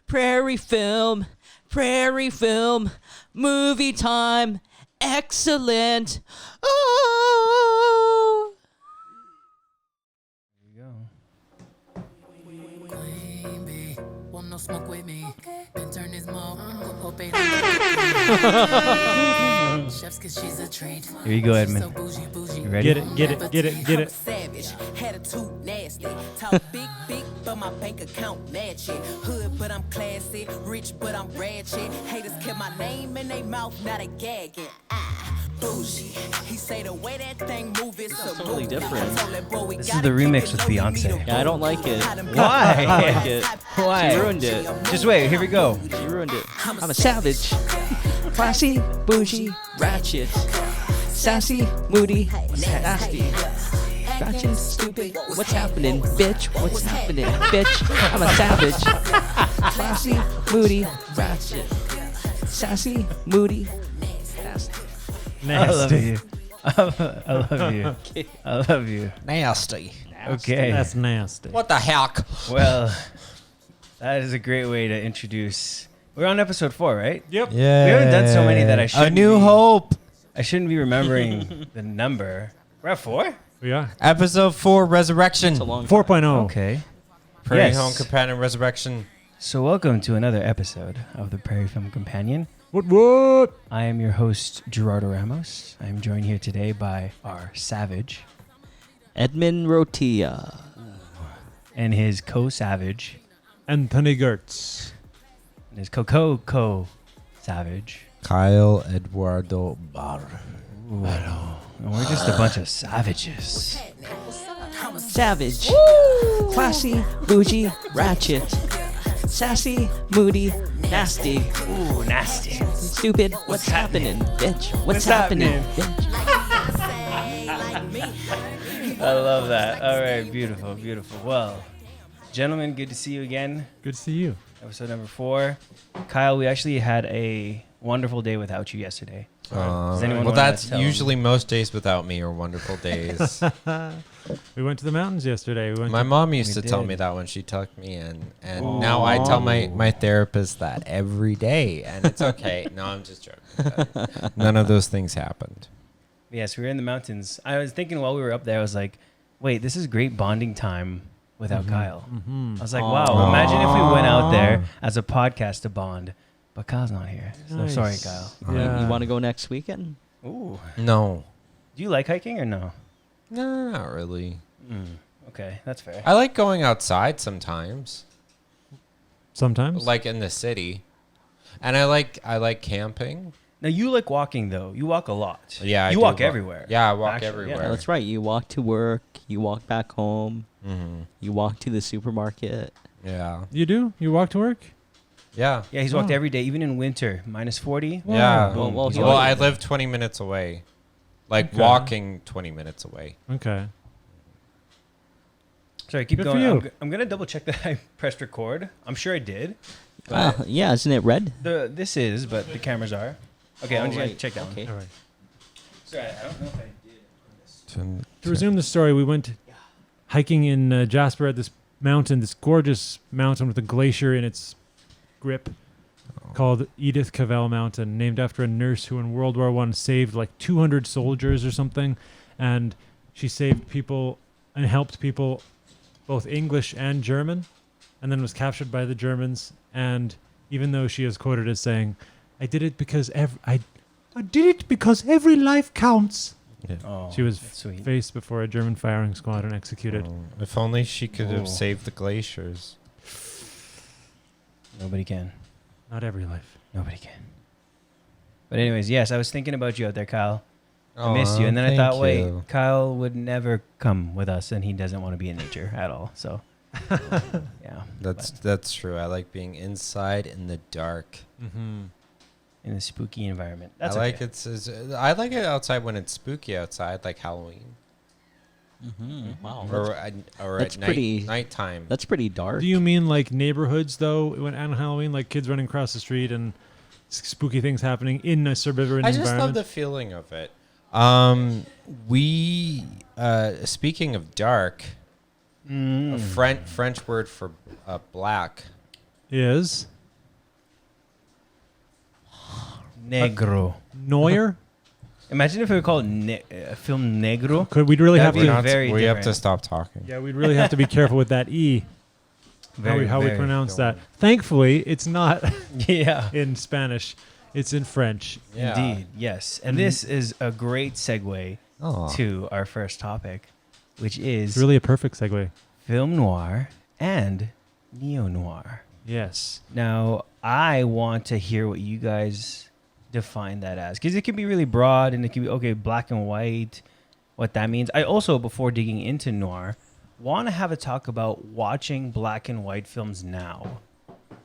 Prairie film, movie time, excellent. Oh. There you go. Queen bee, want no smoke with me. Been turn this mug, hope ain't chefs cause she's a treat. Here you go, Edmund. You ready? Get it. Savage, attitude nasty. Talk big, but my bank account match it. Hood, but I'm classy. Rich, but I'm ratchet. Haters kept my name in their mouth, not a gagging. Bougie. He say the way that thing move is so totally different. This is the remix with Beyonce. Yeah, I don't like it. Why? I don't like it. Why? She ruined it. Just wait. Here we go. She ruined it. I'm a savage. Classy, bougie, ratchet. Sassy, moody, nasty. Ratchet, stupid. What's happening, bitch? What's happening, bitch? I'm a savage. Classy, moody, ratchet. Sassy, moody, nasty. I love Nasty. you. I love you. I love you. Nasty. Okay. That's nasty. What the heck? Well, that is a great way to introduce. We're on episode 4, right? Yep. Yeah. We haven't done so many that I A shouldn't New be- Hope. I shouldn't be remembering the number. We're at 4? We are. Episode 4, Resurrection. It's a long 4.0. Okay. Prairie Yes. Home Companion Resurrection. So welcome to another episode of the Prairie Film Companion. What? I am your host, Gerardo Ramos. I am joined here today by our savage Edmund Rotilla. and his co-savage Anthony Gertz. and his co-savage. Kyle Eduardo Bar. Ooh. And we're just a bunch of savages. Savage. Classy, bougie, ratchet. Sassy, moody, nasty. Ooh, nasty. Stupid. What's happening, bitch? What's happening, bitch? I love that. All right, beautiful, beautiful. Well, gentlemen, good to see you again. Good to see you. Episode number 4. Kyle, we actually had a wonderful day without you yesterday. Does anyone Well, wanna that's tell usually most days without me are wonderful days. We went to the mountains yesterday. We went My to mom used We to tell did. me that when she tucked me in. And now I tell my therapist that every day. And it's okay. No, I'm just joking. None of those things happened. Yes, we were in the mountains. I was thinking while we were up there, I was like, wait, this is great bonding time without Kyle. I was like, wow, imagine if we went out there as a podcast to bond. But Kyle's not here. So Nice. sorry, Kyle. Yeah. You want to go next weekend? Ooh. No. Do you like hiking or no? No, not really. Okay, that's fair. I like going outside sometimes, Sometimes. like in the city. And I like camping. Now, you like walking, though. You walk a lot. Yeah, You do walk everywhere. Yeah, I walk Actually, yeah. everywhere. Yeah, that's right. You walk to work. You walk back home. Mm-hmm. You walk to the supermarket. Yeah. You do? You walk to work? Yeah. Yeah, he's walked Oh. every day, even in winter, minus 40. Yeah. Well, Well, he I like- live 20 minutes away. Like Okay. walking 20 minutes away. Okay. Sorry, keep Good for going. you. I'm going to double check that I pressed record. I'm sure I did. But Yeah, isn't it red? this is, but the cameras are. Okay, I'm just going to right. check that Okay. All right. one. Sorry, I don't know if I did. To resume the story, we went hiking in Jasper at this mountain, this gorgeous mountain with a glacier in its grip called Edith Cavell Mountain, named after a nurse who in World War I saved like 200 soldiers or something. And she saved people and helped people, both English and German, and then was captured by the Germans. And even though she is quoted as saying, I did it because I did it because every life counts. Oh, She was that's sweet. faced before a German firing squad and executed. If only she could Oh. have saved the glaciers. Nobody can. Not every life. Nobody can. But anyways, yes, I was thinking about you out there, Kyle. I Aw, missed you. And then I thought, thank wait, you. Kyle would never come with us, and he doesn't want to be in nature at all. So, yeah. That's true. I like being inside in the dark. Mm-hmm. In a spooky environment. That's I like okay. I like it outside when it's spooky outside, like Halloween Wow. or that's at pretty- nighttime. That's pretty dark. Do you mean like neighborhoods though? When on Halloween, like kids running across the street and spooky things happening in a suburban I just environment? love the feeling of it. We speaking of dark, a French word for black is Negro. Noir. Imagine if we would call it film negro. Could we really have That'd to? be very we have to different. stop talking. Yeah, we'd really have to be careful with that E. How we Very pronounce that. Thankfully, it's not Yeah. in Spanish. It's in French. Yeah. Indeed, yes. And this is a great segue Aw. to our first topic, which is It's really a perfect segue. film noir and neo-noir. Yes. Now, I want to hear what you guys define that as, because it can be really broad and it can be, okay, black and white, what that means. I also, before digging into noir, want to have a talk about watching black and white films now.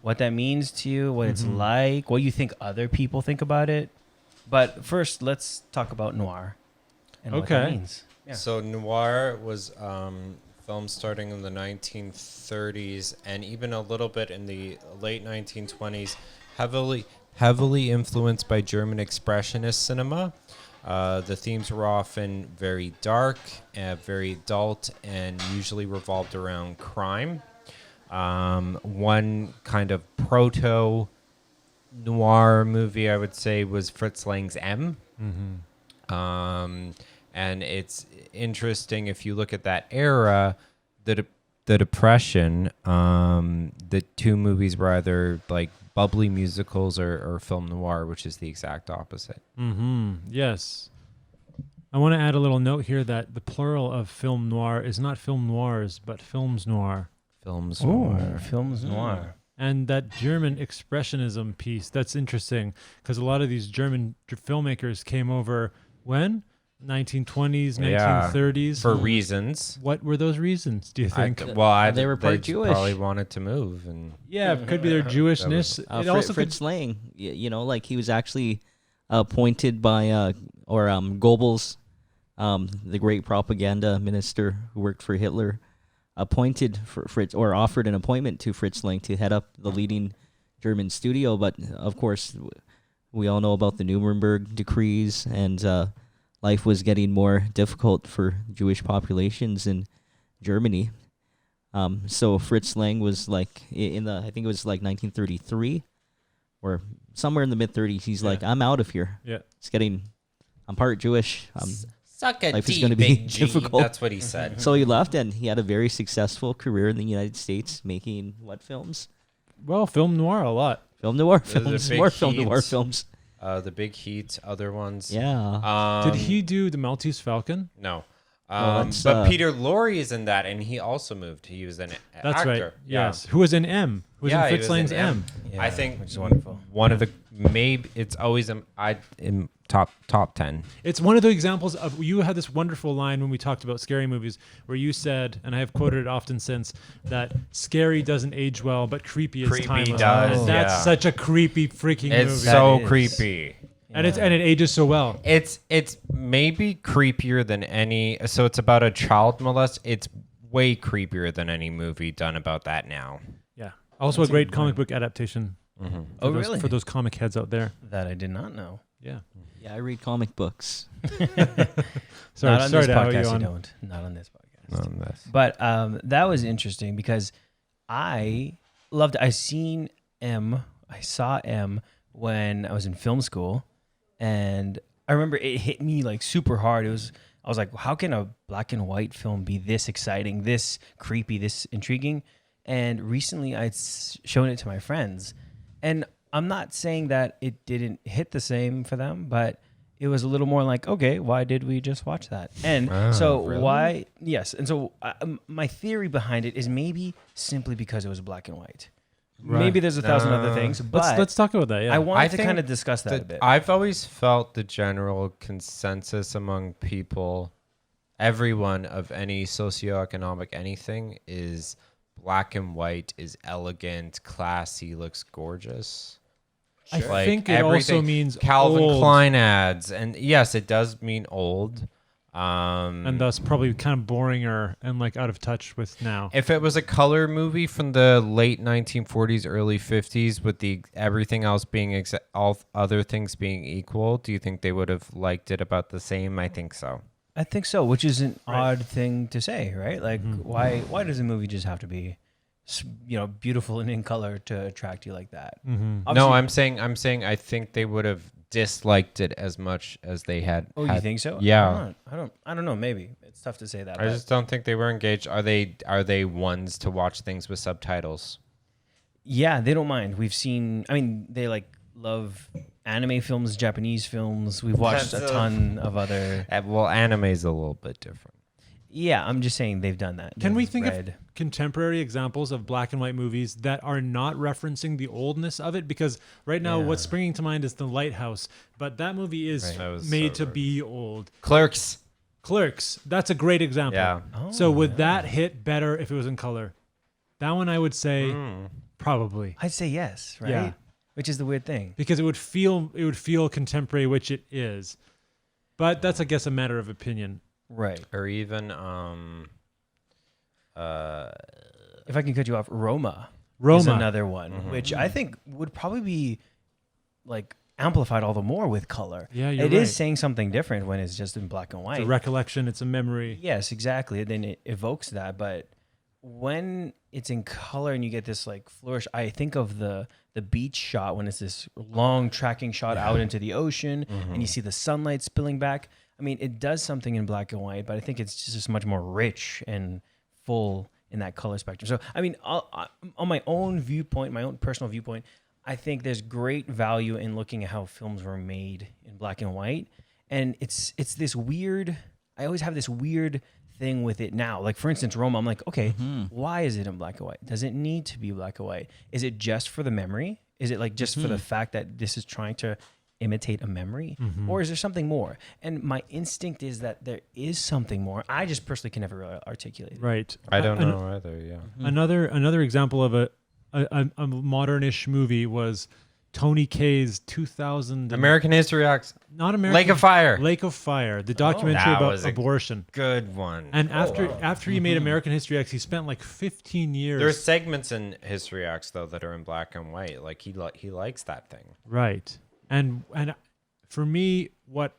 What that means to you, what it's like, what you think other people think about it. But first, let's talk about noir and what that means. Yeah. So noir was filmed starting in the 1930s and even a little bit in the late 1920s, heavily influenced by German expressionist cinema. The themes were often very dark, very adult, and usually revolved around crime. One kind of proto-noir movie, I would say, was Fritz Lang's M. And it's interesting if you look at that era, the Depression, the two movies were either like bubbly musicals or film noir, which is the exact opposite. Yes. I want to add a little note here that the plural of film noir is not film noirs, but films noir. Films Ooh, noir. films noir. And that German expressionism piece, that's interesting because a lot of these German filmmakers came over when? 1920s, 1930s. For reasons. What were those reasons, do you think? They were part Jewish. Probably wanted to move. And Yeah, it could be their Jewishness. It also Fritz Lang, you know, like he was actually appointed by Goebbels, the great propaganda minister who worked for Hitler, appointed for Fritz, or offered an appointment to Fritz Lang to head up the leading German studio. But of course, we all know about the Nuremberg decrees, and life was getting more difficult for Jewish populations in Germany. So Fritz Lang was like I think it was like 1933 or somewhere in the mid 30s. He's like, I'm out of here. Yeah. I'm part Jewish. suck a Life is D, gonna be big G. difficult. That's what he said. So he left, and he had a very successful career in the United States, making what films? Well, film noir a lot. Film noir The films, big more film noir Heats. films. The Big Heat, other ones. Yeah. Did he do The Maltese Falcon? No. that's, But Peter Lorre is in that, and he also moved. He was an That's actor. right. Yes. Who was in M? Who was in he Fritz was Lang's in M? Yeah, I think which is wonderful. one of the maybe it's always in top 10. It's one of the examples of, you had this wonderful line when we talked about scary movies where you said, and I have quoted it often since, that scary doesn't age well, but creepy is Creepy timeless. does, And that's yeah. such a creepy freaking It's movie. so That is. creepy. and it ages so well. It's maybe creepier than any. So it's about a child molest. It's way creepier than any movie done about that now. Yeah. Also a great comic book adaptation. Oh, those, really? For those comic heads out there. That I did not know. Yeah. Yeah, I read comic books. Sorry, Not on sorry this to have you podcast, you on. don't. Not on this podcast. But that was interesting because I loved it. I saw M when I was in film school, and I remember it hit me like super hard. I was like, how can a black and white film be this exciting, this creepy, this intriguing? And recently I'd shown it to my friends, and I'm not saying that it didn't hit the same for them, but it was a little more like, okay, why did we just watch that? And so really? why? Yes. And so my theory behind it is maybe simply because it was black and white. Right. Maybe there's 1,000 other things, but Let's talk about that. Yeah. I wanted I to think kind of discuss that a bit. I've always felt the general consensus among people, everyone of any socioeconomic anything, is black and white is elegant, classy, looks gorgeous. I Like, think it also everything- means Calvin old, Klein ads, and yes, it does mean old. and thus probably kind of boringer and like out of touch with now. If it was a color movie from the late 1940s, early 50s, with the everything else being all other things being equal, do you think they would have liked it about the same? I think so. I think so, which is an odd thing to say, right? Like, why does a movie just have to be beautiful and in color to attract you like that. Mm-hmm. No, Obviously- I'm saying I think they would have disliked it as much as they had. Oh, you think so? Yeah. I don't know. Maybe it's tough to say that. I but- just don't think they were engaged. Are they ones to watch things with subtitles? Yeah, they don't mind. We've seen. I mean, they love anime films, Japanese films. We've watched a ton of other. Well, anime is a little bit different. Yeah, I'm just saying they've done that. Can we They've think read. of contemporary examples of black and white movies that are not referencing the oldness of it? Because right now, what's springing to mind is The Lighthouse, but that movie is That was made so to be old. Clerks. Clerks, that's a great example. Yeah. So would that hit better if it was in color? That one I would say probably, I'd say yes, right? Yeah. Which is the weird thing. because it would feel contemporary, which it is. But that's, I guess, a matter of opinion. Right. Or even If I can cut you off, Roma is Roma. another one, which I think would probably be amplified all the more with color. Yeah, you're It is right. saying something different when it's just in black and It's white. a recollection. It's a memory. Yes, exactly. And then it evokes that. But when it's in color and you get this flourish, I think of the beach shot when it's this long tracking shot out into the ocean and you see the sunlight spilling back. I mean, it does something in black and white, but I think it's just much more rich and full in that color spectrum. So, I mean, on my own viewpoint, my own personal viewpoint, I think there's great value in looking at how films were made in black and white. And it's this weird, I always have this weird thing with it now. Like, for instance, Roma, I'm like, okay, why is it in black and white? Does it need to be black and white? Is it just for the memory? Is it just for the fact that this is trying to imitate a memory? Or is there something more? And my instinct is that there is something more. I just personally can never really articulate it. Right. I don't know either. Yeah. Another example of a modernish movie was Tony Kaye's 2000 American History X. not American Lake of Fire. Lake of Fire, the documentary That about was a abortion. Good one. And after he made American History X, he spent 15 years. There's segments in History X though that are in black and white. Like he likes that thing. Right. And for me, what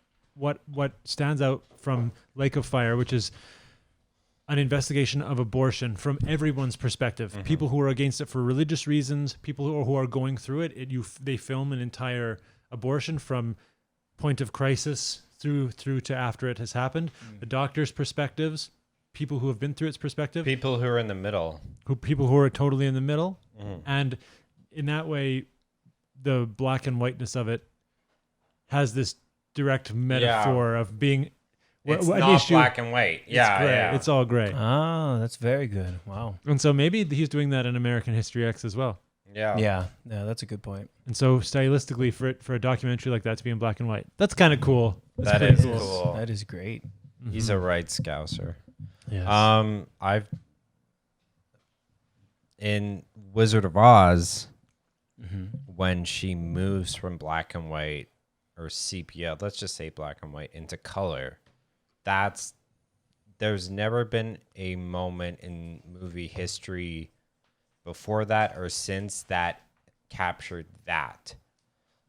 stands out from Lake of Fire, which is an investigation of abortion from everyone's perspective, people who are against it for religious reasons, people who are going through it. They film an entire abortion from point of crisis through to after it has happened. The doctor's perspectives, people who have been through its perspective, People who are in the middle. people who are totally in the middle, and in that way, the black and whiteness of it has this direct metaphor of being. It's an not issue- black and white. Yeah, it's gray. yeah. It's all gray. Oh, that's very good. Wow. And so maybe he's doing that in American History X as well. yeah. Yeah, that's a good point. And so stylistically, for a documentary like that to be in black and white, that's kind of cool. That's That pretty is cool. That is great. He's a right scouser. Yes. I've in Wizard of Oz when she moves from black and white or sepia, let's just say black and white, into color. There's never been a moment in movie history before that or since that captured that.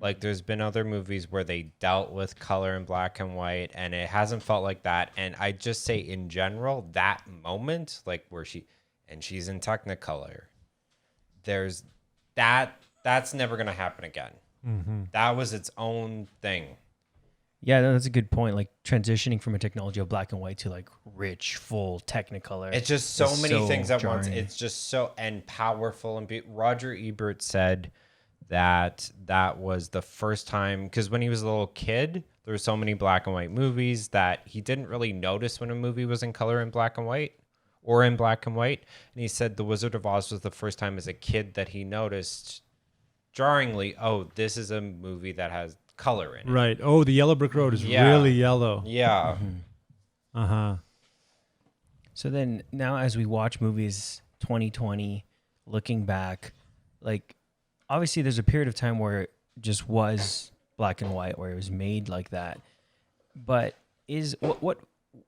Like there's been other movies where they dealt with color in black and white and it hasn't felt like that. And I just say in general, that moment, like where she's in Technicolor, that's never going to happen again. That was its own thing. Yeah, that's a good point. Like transitioning from a technology of black and white to rich, full Technicolor. It's just so is many things at once. jarring. It's just so and powerful. And Roger Ebert said that was the first time, because when he was a little kid, there were so many black and white movies that he didn't really notice when a movie was in color in black and white or in black and white. And he said The Wizard of Oz was the first time as a kid that he noticed jarringly, oh, this is a movie that has color in it. right. Oh, the Yellow Brick Road is Yeah. really yellow. Yeah. Uh-huh. So then now as we watch movies 2020, looking back, obviously there's a period of time where it just was black and white, where it was made like that. But what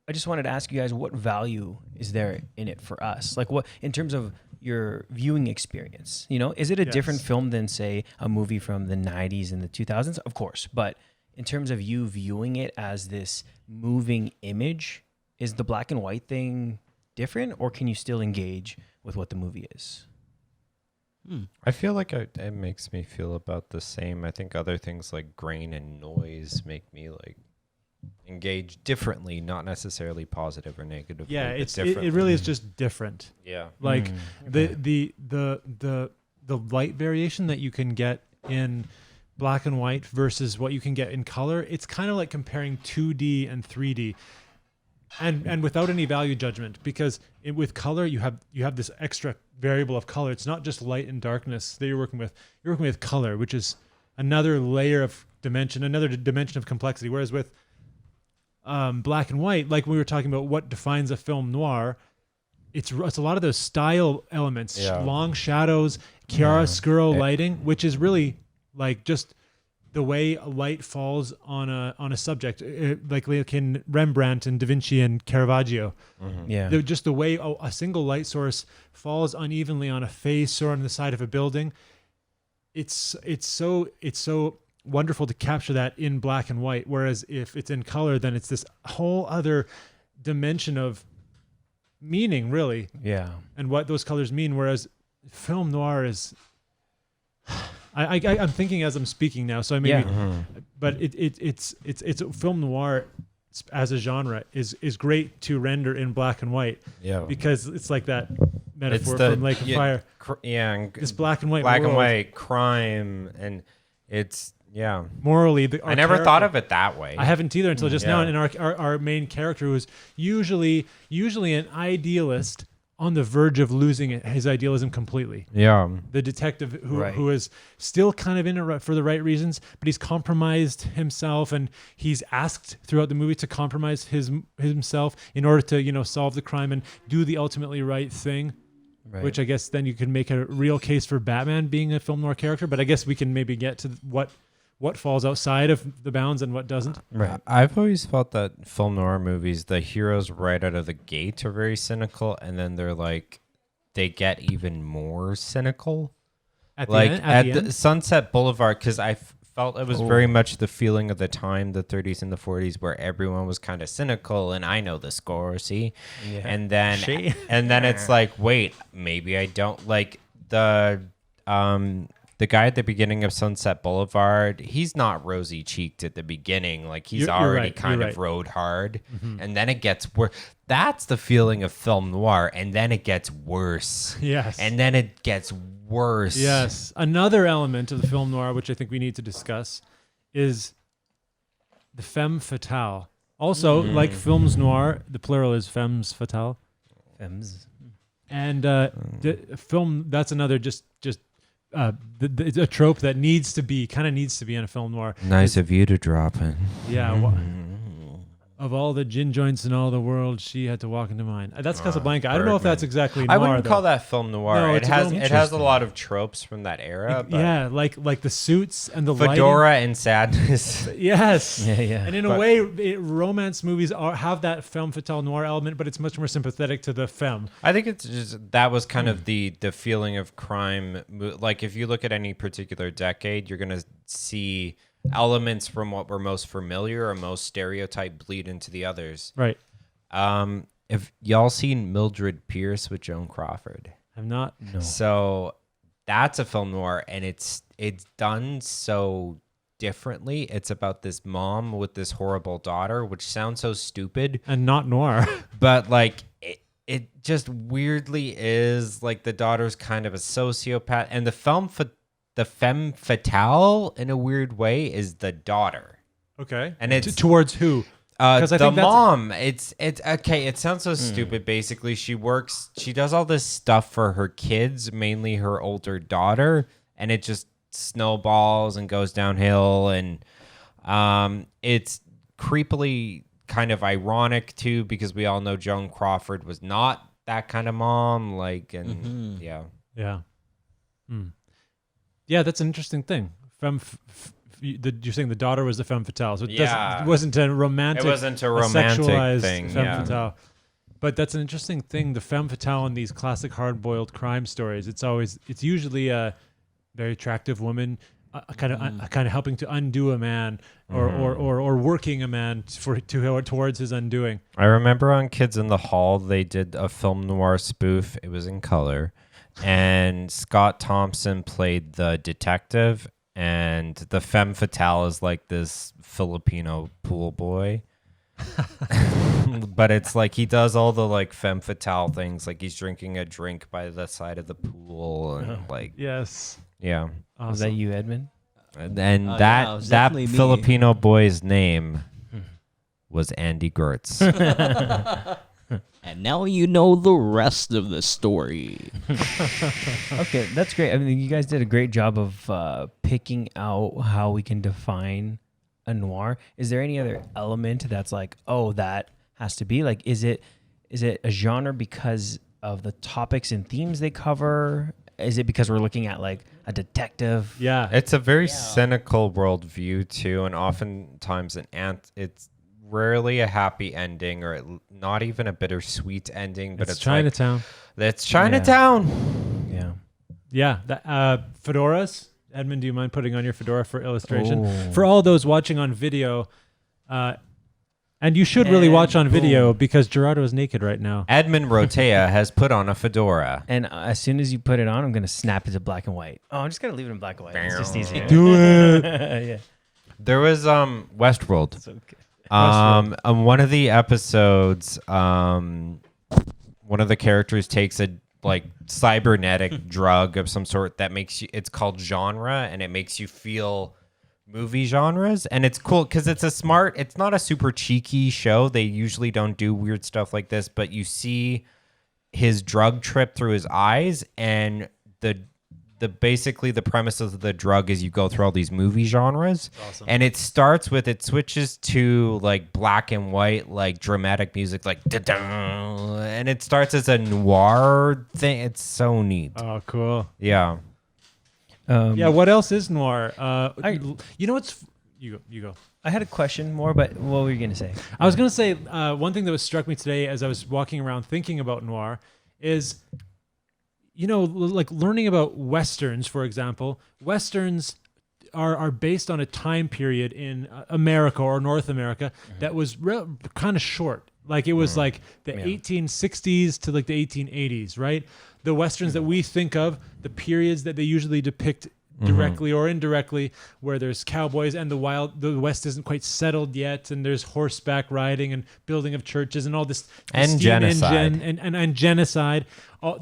I just wanted to ask you guys, what value is there in it for us? What in terms of your viewing experience, is it a different film than say a movie from the 90s and the 2000s? Of course. But in terms of you viewing it as this moving image, is the black and white thing different, or can you still engage with what the movie is? I feel like it makes me feel about the same. I think other things like grain and noise make me like engage differently, not necessarily positive or negative. Yeah, it really is just different. Yeah. Like the light variation that you can get in black and white versus what you can get in color, it's kind of like comparing 2D and 3D. And without any value judgment, because with color you have this extra variable of color. It's not just light and darkness that you're working with. You're working with color, which is another layer of dimension, another dimension of complexity. Whereas with black and white, like we were talking about, what defines a film noir, it's a lot of those style elements, long shadows, chiaroscuro lighting, which is really like just the way light falls on a subject, like in Rembrandt and Da Vinci and Caravaggio. Yeah. Just the way a single light source falls unevenly on a face or on the side of a building. It's so wonderful to capture that in black and white. Whereas if it's in color, then it's this whole other dimension of meaning, really. Yeah. And what those colors mean. Whereas film noir is, I'm thinking as I'm speaking now, so I maybe, but it's film noir as a genre is great to render in black and white. Yeah. Because it's like that metaphor from Lake of Fire. And This black and white black world. and white crime, and it's Morally, I never thought of it that way. I haven't either until just now. And our main character, who's usually an idealist on the verge of losing his idealism completely. Yeah. The detective who is still kind of in it for the right reasons, but he's compromised himself, and he's asked throughout the movie to compromise himself in order to, solve the crime and do the ultimately right thing. Right. Which I guess then you can make a real case for Batman being a film noir character, but I guess we can maybe get to what falls outside of the bounds and what doesn't. Right. I've always felt that film noir movies, the heroes right out of the gate are very cynical, and then they get even more cynical. At the end? Sunset Boulevard, because I felt it was very much the feeling of the time, the 30s and the 40s, where everyone was kind of cynical, and I know the score, see? Yeah. And then it's like, wait, maybe I don't. Like the guy at the beginning of Sunset Boulevard, he's not rosy-cheeked at the beginning. Like, he's already kind of rode hard. Mm-hmm. And then it gets worse. That's the feeling of film noir. And then it gets worse. Yes. And then it gets worse. Yes. Another element of the film noir, which I think we need to discuss, is the femme fatale. Also, like films noir, the plural is femmes fatale. Femmes. And the film, that's another just it's a trope that needs to be in a film noir. Nice of you to drop in. Yeah. Of all the gin joints in all the world, she had to walk into mine. That's Casablanca. I don't know if that's exactly noir. I wouldn't call that film noir. No, it has a lot of tropes from that era. Yeah, like the suits and the fedora lighting. And sadness. Yes. Yeah. And in a way, romance movies have that femme fatale noir element, but it's much more sympathetic to the femme. I think it's just that was kind of the feeling of crime. Like if you look at any particular decade, you're gonna see elements from what we're most familiar or most stereotyped bleed into the others. Right. If y'all seen Mildred Pierce with Joan Crawford? I'm not. No. So that's a film noir, and it's done so differently. It's about this mom with this horrible daughter, which sounds so stupid. And not noir. But like it just weirdly is. Like the daughter's kind of a sociopath, and the femme fatale, in a weird way, is the daughter. Okay. And it's towards who? The mom. It's okay. It sounds so stupid. Basically, she does all this stuff for her kids, mainly her older daughter, and it just snowballs and goes downhill. And it's creepily kind of ironic too, because we all know Joan Crawford was not that kind of mom. Like, and yeah. Yeah, that's an interesting thing. You're saying the daughter was the femme fatale, so it wasn't a romantic, sexualized thing, femme fatale. But that's an interesting thing. The femme fatale in these classic hard-boiled crime stories, it's usually a very attractive woman, kind of helping to undo a man, or working a man towards his undoing. I remember on Kids in the Hall, they did a film noir spoof. It was in color. and Scott Thompson played the detective, and the femme fatale is like this Filipino pool boy. But it's like he does all the like femme fatale things, like he's drinking a drink by the side of the pool, and like Yes. yeah. Was that you, Edmund? And yeah, it that was that definitely me. Filipino boy's name was Andy Gertz. And now you know the rest of the story. Okay, that's great. I mean, you guys did a great job of picking out how we can define a noir. Is there any other element that's like, oh, that has to be like, is it a genre because of the topics and themes they cover? Is it because we're looking at like a detective? Yeah. It's a very cynical worldview too, and oftentimes it's rarely a happy ending, or not even a bittersweet ending. But it's Chinatown. It's Chinatown. Yeah. Yeah. Fedoras. Edmund, do you mind putting on your fedora for illustration? Oh. For all those watching on video, and you should really watch on video because Gerardo is naked right now. Edmund Rotea has put on a fedora. And as soon as you put it on, I'm going to snap it to black and white. Oh, I'm just going to leave it in black and white. It's just easier. Do it. Yeah. There was Westworld. It's okay. On one of the episodes, one of the characters takes a like cybernetic drug of some sort that makes you. It's called genre, and it makes you feel movie genres, and it's cool because it's not a super cheeky show. They usually don't do weird stuff like this, but you see his drug trip through his eyes, and the basically the premise of the drug is you go through all these movie genres. Awesome. And it switches to like black and white, like dramatic music, like da-da, and it starts as a noir thing. It's so neat. Oh, cool. Yeah. Yeah. What else is noir? You know what's you go. I had a question more, but what were you going to say? I was going to say one thing that was struck me today as I was walking around thinking about noir is, you know, like learning about Westerns, for example. Westerns are based on a time period in America or North America that was kind of short. Like it was like the 1860s to like the 1880s, right? The Westerns that we think of, the periods that they usually depict directly or indirectly, where there's cowboys and the West isn't quite settled yet, and there's horseback riding and building of churches and all this And steam genocide. engine and genocide.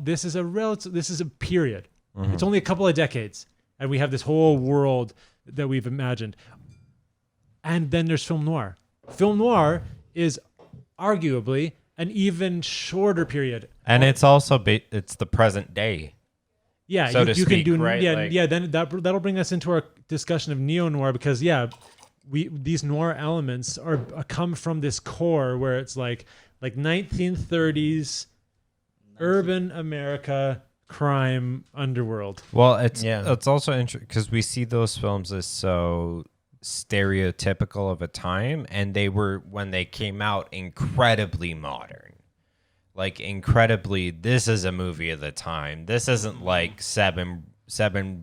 This is a period. It's only a couple of decades, and we have this whole world that we've imagined. And then there's film noir. Film noir is arguably an even shorter period. And it's also it's the present day. Yeah, so to you speak, can do right? Then that'll bring us into our discussion of neo-noir, because these noir elements come from this core where it's like 1930s urban America crime underworld. Well, it's also interesting because we see those films as so stereotypical of a time, and they were, when they came out, incredibly modern. Like incredibly, this is a movie of the time. This isn't like Seven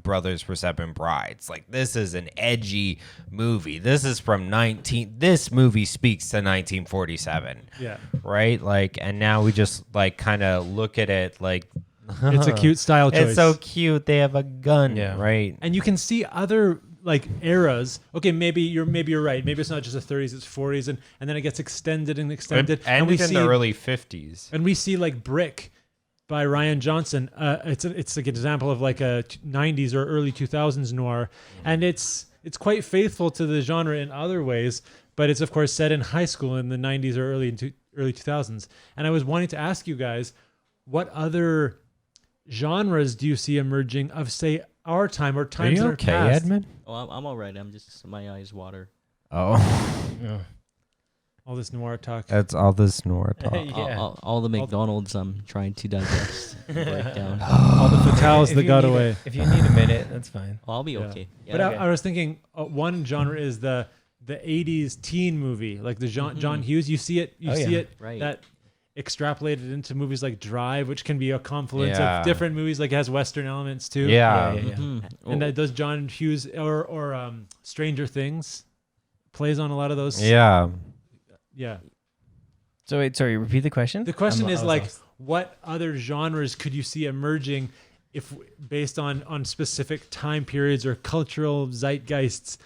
Brothers for Seven Brides. Like this is an edgy movie. This is from this movie speaks to 1947. Yeah. Right? Like, and now we just like kind of look at it like It's a cute style choice. it's so cute. They have a gun, right? And you can see other like eras. Okay, maybe you're right. Maybe it's not just the 30s, it's 40s, and then it gets extended and extended. And we see the early 50s. And we see like Brick by Ryan Johnson. It's like an example of like a 90s or early 2000s noir, and it's quite faithful to the genre in other ways, but it's of course set in high school in the 90s or early 2000s. And I was wanting to ask you guys, what other genres do you see emerging of, say, our time or times Are you that okay, are past? Edmund? Oh, I'm all right. I'm just, my eyes water. Oh, All this noir talk. that's all this noir talk. Yeah. All the McDonald's I'm trying to digest and break down. All the fatales If that you got need away. If you need a minute, that's fine. I'll be Yeah. okay. Yeah. But okay. I was thinking one genre is the 80s teen movie, like the John Hughes. You see it, Right. that extrapolated into movies like Drive, which can be a confluence Yeah. of different movies, like it has Western elements too. Yeah. Mhm. And that those John Hughes or Stranger Things plays on a lot of those. Yeah. Yeah. So wait, sorry, repeat the question. The question I is was like, lost. what other genres could you see emerging if based on specific time periods or cultural zeitgeists.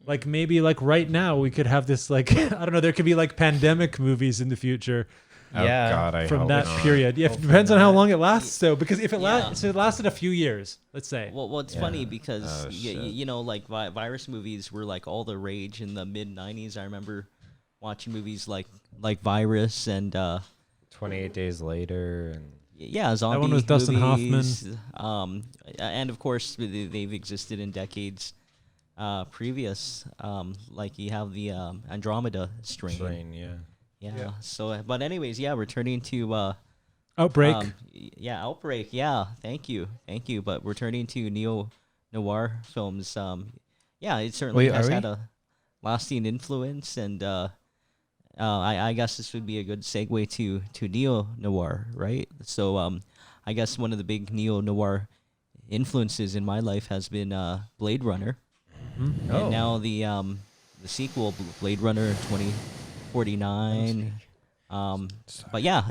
Like maybe like right now we could have this like I don't know, there could be like pandemic movies in the future Yeah. Oh God, I from hope that not. period. Yeah, it Hopefully depends on how not. long it lasts. So because if it Yeah. so it lasted a few years, let's say. Well, it's Yeah. funny because Oh, shit. you know, like virus movies were like all the rage in the mid '90s. I remember watching movies like Virus and 28 Days Later, and yeah, zombie one was Dustin movies. And of course they've existed in decades previous. Like you have the Andromeda strain. yeah. Yeah. Yeah. So, but anyways, yeah, returning to Outbreak. Outbreak. Yeah, thank you. But returning to neo-noir films, yeah, it certainly Wait, has are we? had a lasting influence, and I guess this would be a good segue to neo-noir, right? So, I guess one of the big neo-noir influences in my life has been Blade Runner, Oh. and now the sequel, Blade Runner 2049. But yeah,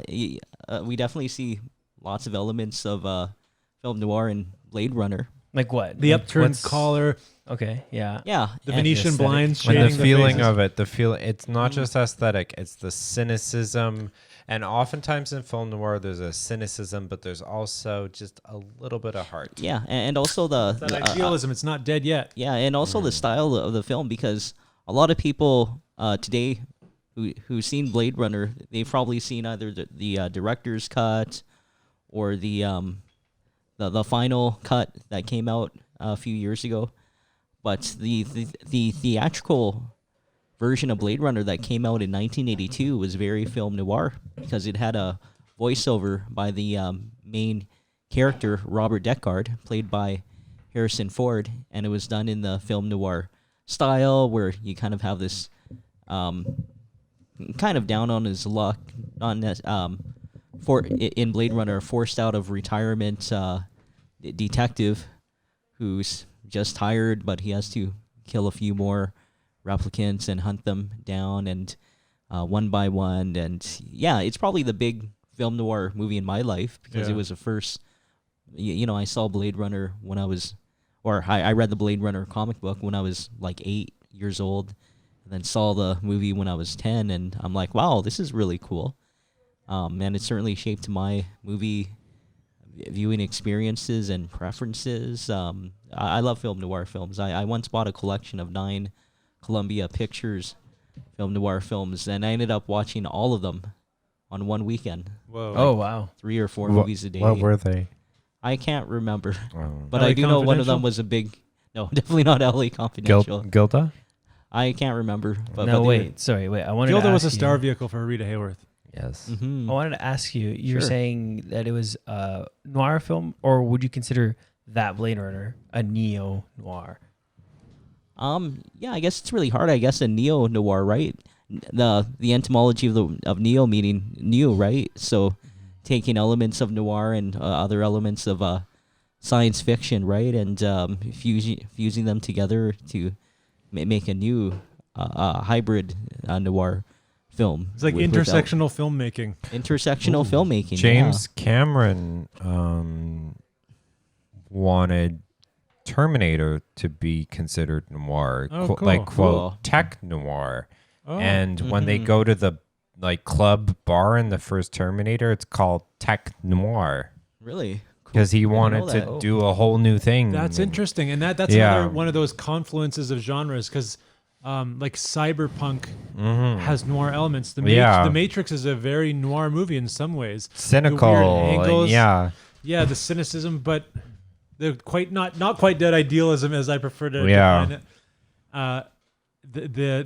we definitely see lots of elements of film noir in Blade Runner. Like what? The Like upturned what's- collar, Okay, yeah. Yeah, the and- Venetian aesthetic. blinds And shading the feeling faces. of it, it's not just aesthetic, it's the cynicism. And oftentimes in film noir, there's a cynicism, but there's also just a little bit of heart. Yeah, and also the that idealism. It's not dead yet. yeah, and also the style of the film, because a lot of people today who've seen Blade Runner, they've probably seen either the director's cut or the final cut that came out a few years ago. But the theatrical version of Blade Runner that came out in 1982 was very film noir because it had a voiceover by the main character, Robert Deckard, played by Harrison Ford, and it was done in the film noir style where you kind of have this kind of down on his luck, in Blade Runner, forced out of retirement detective who's just tired, but he has to kill a few more replicants and hunt them down and one by one. And yeah, it's probably the big film noir movie in my life because Yeah. it was the first. You know, I saw Blade Runner when I was, or I read the Blade Runner comic book when I was like 8 years old, and then saw the movie when I was 10, and I'm like, wow, this is really cool. And it certainly shaped my movie viewing experiences and preferences. I love film noir films. I once bought a collection of 9 Columbia Pictures film noir films, and I ended up watching all of them on one weekend. Whoa. Oh wow. 3 or 4 movies a day. What were they? I can't remember, Oh. but LA I do know one of them Confidential? was a big. No, definitely not LA Confidential. Gilda? I can't remember. But No, but wait. Sorry, wait. I wanted Gilda to was a ask star you, vehicle for Rita Hayworth. Yes. Mm-hmm. I wanted to ask you. You're Sure. saying that it was a noir film, or would you consider that Blade Runner a neo noir? Yeah, I guess it's really hard. I guess a neo noir, right? The etymology of neo meaning new, right? So taking elements of noir and other elements of science fiction, right, and fusing them together to make a new hybrid noir film. It's like without- intersectional filmmaking. intersectional filmmaking. James Cameron wanted Terminator to be considered noir, Oh, cool. like quote Cool. tech noir. Oh. And when they Mhm. go to the like club bar in the first Terminator, it's called tech noir Yeah. Really? Cool. because he Didn't know wanted that. to do a whole new thing. That's interesting, and that's Yeah. another one of those confluences of genres because, like cyberpunk Mhm. has noir elements. Yeah. The Matrix is a very noir movie in some ways. Cynical, The weird angles. and yeah. Yeah, the cynicism, but the quite not quite dead idealism as I prefer to Yeah. define it.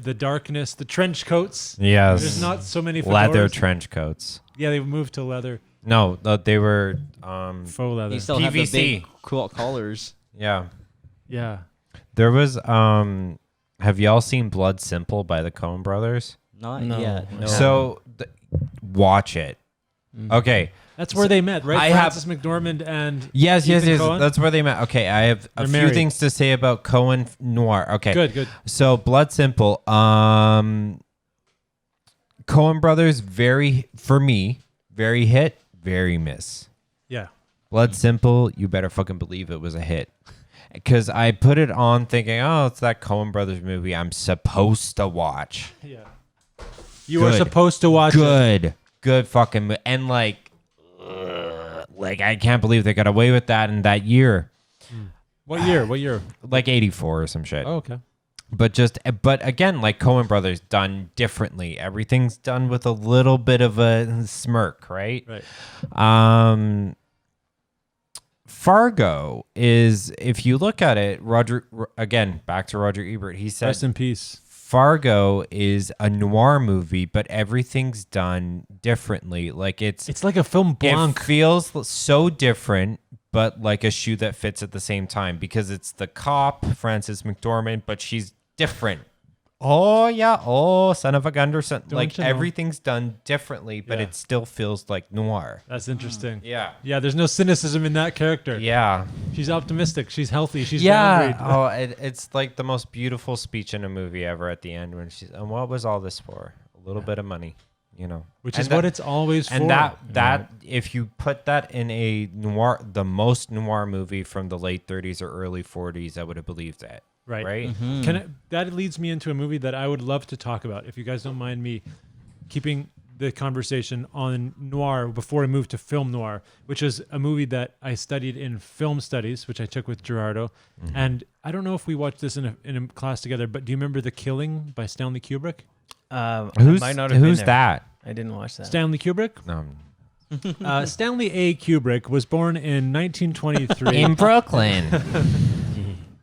The darkness, the trench coats. Yes. There's not so many Leather fedoras. trench coats. Yeah, they moved to leather, No, they were faux leather. They still have the PVC. big collars. yeah. Yeah. There was have y'all seen Blood Simple by the Coen brothers? Not No. yet. No. So watch it. Okay. That's where they met, right? I have- Francis McDormand and Yes, Ethan yes. Coen? That's where they met. Okay, I have a They're few married. things to say about Coen Noir. Okay. Good. So Blood Simple, Coen brothers, very for me, very hit, very miss. Yeah. Blood Simple, you better fucking believe it was a hit. Because I put it on thinking, oh, it's that Coen Brothers movie I'm supposed to watch. Yeah. You are supposed to watch it. Good fucking... And like, I can't believe they got away with that in that year. What year? Like 84 or some shit. Oh, okay. But again, like Coen Brothers done differently. Everything's done with a little bit of a smirk, right? Right. Fargo is, if you look at it, back to Roger Ebert, he said, Rest in peace. Fargo is a noir movie, but everything's done differently. Like it's like a film blanc. It feels so different, but like a shoe that fits at the same time, because it's the cop, Frances McDormand, but she's different. Oh yeah, son of a gun or something. Like everything's done differently, but it still feels like noir. That's interesting. Yeah. Yeah, there's no cynicism in that character. Yeah. She's optimistic. She's healthy. She's yeah. boundaried. It's like the most beautiful speech in a movie ever at the end when she's, and what was all this for? A little bit of money, you know. Which is what it's always for. And that if you put that in a noir, the most noir movie from the late 30s or early 40s, I would have believed that. Right. Mm-hmm. That leads me into a movie that I would love to talk about, if you guys don't mind me keeping the conversation on noir before I move to film noir, which is a movie that I studied in film studies, which I took with Gerardo. Mm-hmm. And I don't know if we watched this in a class together, but do you remember The Killing by Stanley Kubrick? Who's that? I didn't watch that. Stanley Kubrick? No. Stanley A. Kubrick was born in 1923 in Brooklyn.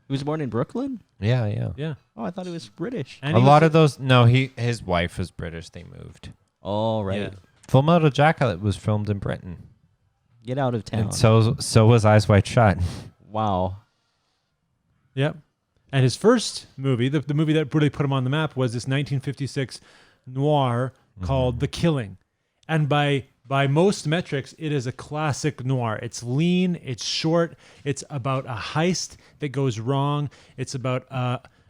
He was born in Brooklyn? Yeah. Oh, I thought he was British. And a lot of those... No, his wife was British. They moved. Oh, right. Yeah. Full Metal Jacket was filmed in Britain. Get out of town. And so was Eyes Wide Shut. Wow. Yep. And his first movie, the movie that really put him on the map, was this 1956 noir called The Killing. And by most metrics, it is a classic noir. It's lean, it's short, it's about a heist that goes wrong. It's about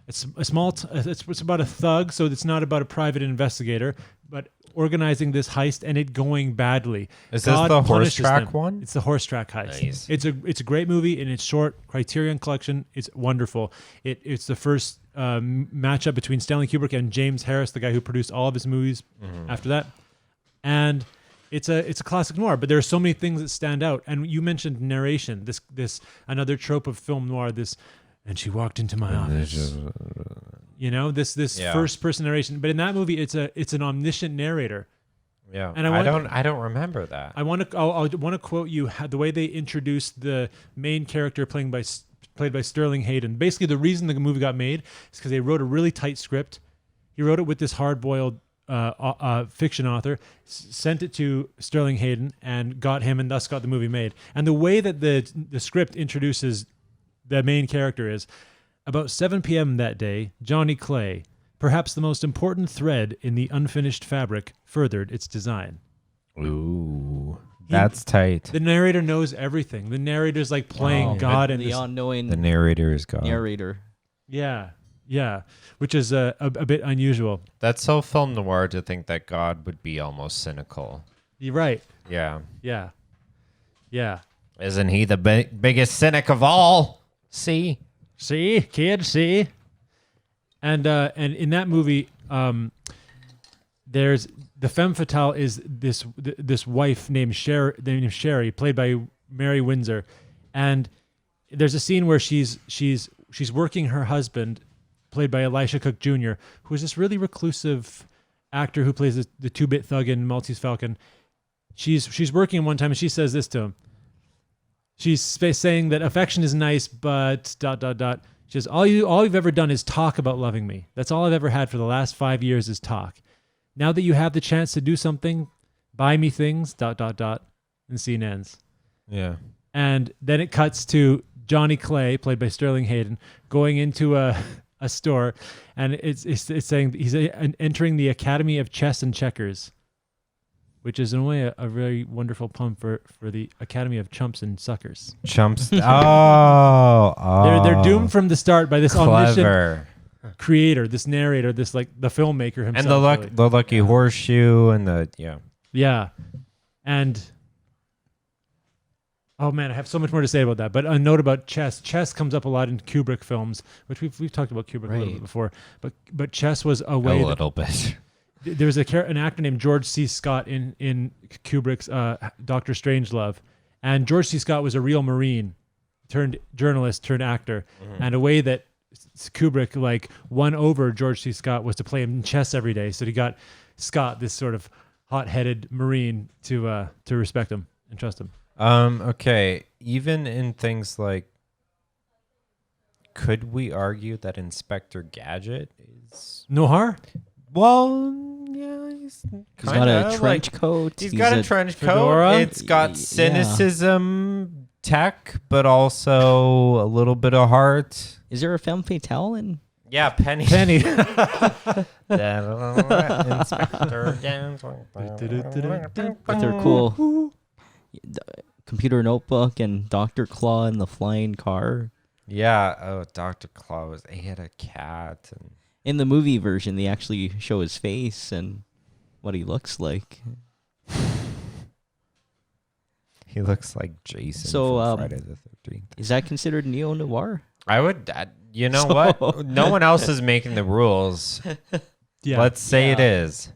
it's about a thug, so it's not about a private investigator, but organizing this heist and it going badly. Is this the horse track one? It's the horse track heist. Nice. It's a great movie and it's short. Criterion Collection. It's wonderful. It's the first matchup between Stanley Kubrick and James Harris, the guy who produced all of his movies after that, and it's a classic noir. But there are so many things that stand out. And you mentioned narration. This another trope of film noir. And she walked into my office. You know, this first person narration. But in that movie, it's an omniscient narrator. Yeah, and I don't remember that. I want to quote you the way they introduced the main character played by Sterling Hayden. Basically, the reason the movie got made is because they wrote a really tight script. He wrote it with this hard-boiled fiction author, sent it to Sterling Hayden, and got him, and thus got the movie made. And the way that the script introduces the main character is, about 7 p.m. that day, Johnny Clay, perhaps the most important thread in the unfinished fabric, furthered its design. Ooh, that's tight. The narrator knows everything. The narrator's like playing God, and the all-knowing. The narrator is God. Narrator. Yeah, which is a bit unusual. That's so film noir to think that God would be almost cynical. You're right. Yeah. Isn't he the biggest cynic of all? See, kid, see. And in that movie, there's the femme fatale is this wife named Sherry, played by Mary Windsor, and there's a scene where she's working her husband, played by Elisha Cook Jr., who is this really reclusive actor who plays the 2-bit thug in Maltese Falcon. She's working him one time, and she says this to him. She's saying that affection is nice, but ... She says, all you've ever done is talk about loving me. That's all I've ever had for the last 5 years is talk. Now that you have the chance to do something, buy me things ... And scene ends. Yeah. And then it cuts to Johnny Clay, played by Sterling Hayden, going into a store, and it's saying he's entering the Academy of Chess and Checkers, which is in a way a very wonderful pun for the Academy of Chumps and Suckers. Chumps. Oh. They're doomed from the start by this clever omniscient creator, this narrator, this like the filmmaker himself. And the lucky horseshoe and the yeah, and Oh man, I have so much more to say about that. But a note about chess. Chess comes up a lot in Kubrick films, which we've talked about Kubrick a little bit before. But chess was a way. A little bit. There was an actor named George C. Scott in Kubrick's Doctor Strangelove, and George C. Scott was a real Marine, turned journalist, turned actor, and a way that Kubrick like won over George C. Scott was to play him in chess every day. So he got Scott, this sort of hot-headed Marine, to respect him and trust him. Okay. Even in things like, could we argue that Inspector Gadget is Noir? well? Yeah, he's got a trench coat. He's got a trench coat. fedora. It's got cynicism, tech, but also a little bit of heart. Is there a femme fatale in? Yeah, Penny. Penny. Inspector Gadget. With their cool computer notebook and Dr. Claw in the flying car? Yeah. Oh, Dr. Claus. He had a cat. And In the movie version, they actually show his face and what he looks like. he looks like Jason So, from Friday the 13th. Is that considered neo-noir? I would. You know what? No one else is making the rules. Yeah. Let's say it is.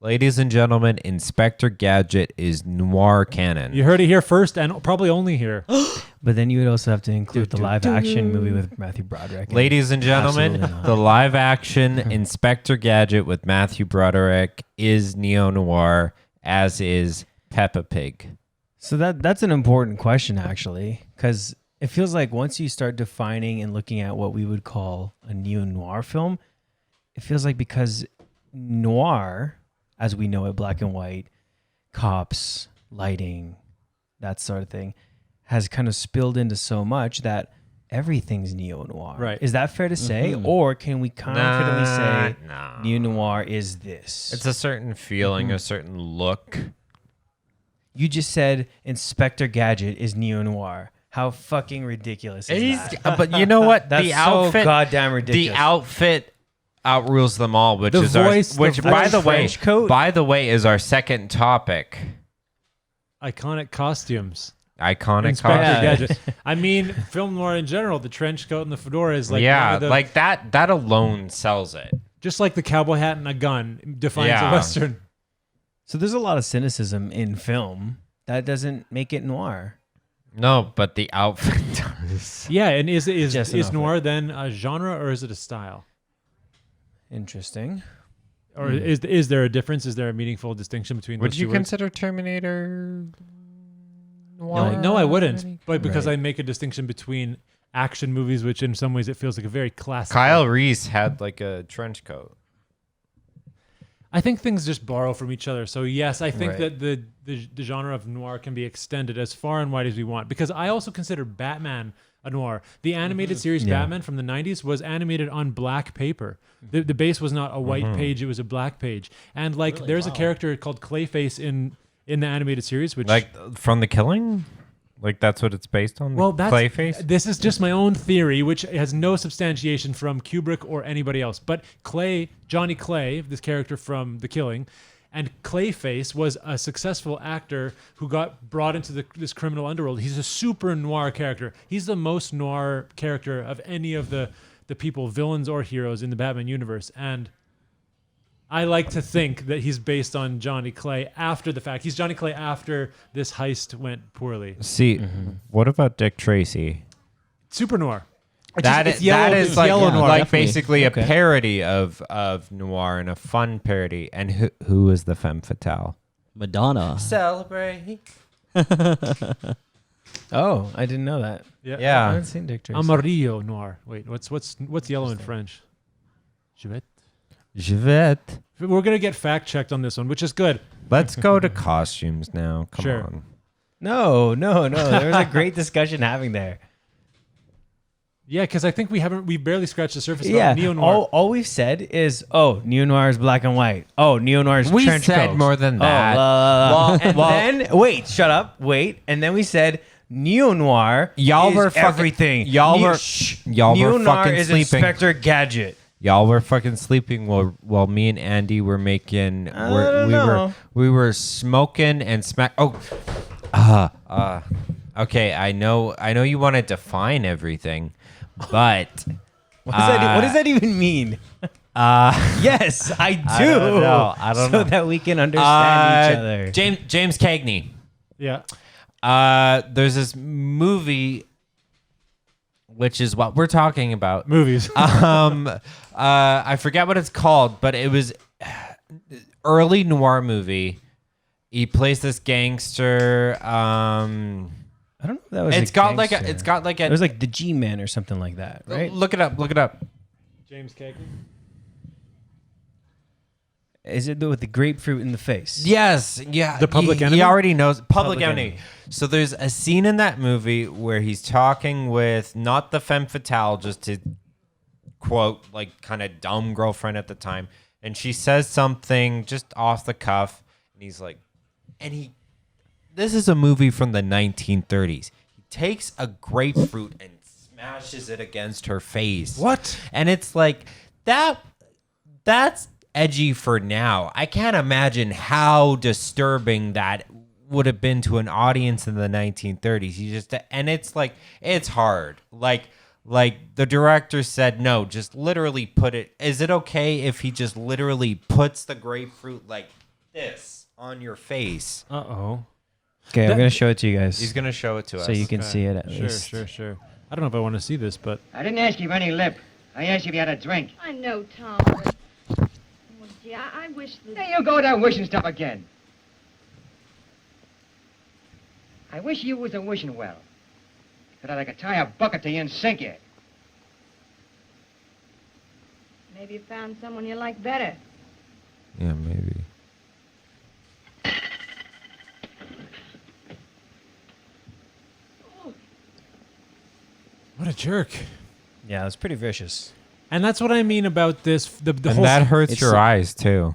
Ladies and gentlemen, Inspector Gadget is noir canon. You heard it here first, and probably only here. But then you would also have to include the live action movie with Matthew Broderick. Ladies and gentlemen, Absolutely not. the live action Inspector Gadget with Matthew Broderick is neo-noir, as is Peppa Pig. So that's an important question, actually, because it feels like once you start defining and looking at what we would call a neo-noir film, it feels like because noir, as we know it, black and white, cops, lighting, that sort of thing, has kind of spilled into so much that everything's neo-noir. Right. Is that fair to say? Or can we confidently say Nah. neo-noir is this? It's a certain feeling, a certain look. You just said Inspector Gadget is neo-noir. How fucking ridiculous is that? But you know what? That's the so outfit, goddamn ridiculous. The outfit outrules them all, which The is voice, our, which the by voice. the way, Trench coat? by the way, is our second topic. Iconic costumes. Iconic Inspector costume. Gadget. I mean, film noir in general, the trench coat and the fedora is like one Yeah, of the, like that alone sells it. just like the cowboy hat and a gun defines Yeah. a western. So there's a lot of cynicism in film. That doesn't make it noir. No, but the outfit does. Yeah, and is Just enough noir then a genre or is it a style? Interesting. Or is there a difference? Is there a meaningful distinction between Would those you two words? consider Terminator noir? No, I wouldn't. But because Right. I make a distinction between action movies, which in some ways it feels like a very classic. Kyle Reese had like a trench coat. I think things just borrow from each other. So yes, I think Right. that the genre of noir can be extended as far and wide as we want. Because I also consider Batman a noir. The animated series Yeah. Batman from the 90s was animated on black paper. The base was not a white page; it was a black page. And like, there's a character called Clayface in the animated series, which Like from The Killing? Like that's what it's based on? well, that's Clayface? This is just my own theory, which has no substantiation from Kubrick or anybody else. But Johnny Clay, this character from The Killing, and Clayface was a successful actor who got brought into this criminal underworld. He's a super noir character. He's the most noir character of any of the people, villains or heroes in the Batman universe. And I like to think that he's based on Johnny Clay after the fact. He's Johnny Clay after this heist went poorly. See, what about Dick Tracy? Super noir. That It's is yellow- that it's is like yellow noir. like Definitely. basically Okay. a parody of noir and a fun parody. And who is the femme fatale? Madonna. Celebrate. Oh, I didn't know that. I Yeah. haven't seen Dick Tracy. Amarillo noir. Wait, what's yellow in French? Chevette. Javette. We're gonna get fact checked on this one, which is good. Let's go to costumes now. Come Sure. on. No. There was a great discussion having there. Yeah, because I think we barely scratched the surface Yeah. about neo noir. All we've said is, neo-noir is black and white. Oh, neo-noir is We trench said coats. more than that. Then wait, shut up, wait, and then we said neo-noir Y'all is were fucking- everything. y'all were Neo-noir fucking is sleeping. Inspector Gadget. Y'all were fucking sleeping while me and Andy were making. don't know. We were smoking and smack. Oh, Okay, I know you want to define everything, but What does that even mean? Yes, I do. I don't so know. that we can understand each other. James Cagney. Yeah. There's this movie, which is what we're talking about. Movies. I forget what it's called, but it was early noir movie. He plays this gangster. I don't know if that was. It's got like a. It was like the G-Man or something like that, right? Look it up. James Cagney. Is it with the grapefruit in the face? Yes, yeah. The Public Enemy? He already knows Public Public Enemy. Enemy. So there's a scene in that movie where he's talking with not the femme fatale, just to quote, like, kind of dumb girlfriend at the time, and she says something just off the cuff, and he's like, this is a movie from the 1930s. He takes a grapefruit and smashes it against her face. What? And it's like that's edgy for now. I can't imagine how disturbing that would have been to an audience in the 1930s. And it's like, it's hard. Like the director said, no, just literally put it. Is it okay if he just literally puts the grapefruit like this on your face? Uh-oh. Okay, I'm gonna show it to you guys. He's gonna show it to us. so you can see it at least. Sure. I don't know if I want to see this, but I didn't ask you for any lip. I asked you if you had a drink. I know, Tom. But, well, gee, I wish that... There you go with that wishing stuff again. I wish you was a wishing well. That I could tie a bucket to you and sink you. Maybe you found someone you like better. Yeah, maybe. what a jerk. Yeah, it's pretty vicious. And that's what I mean about this. The And whole. that hurts It's your eyes too.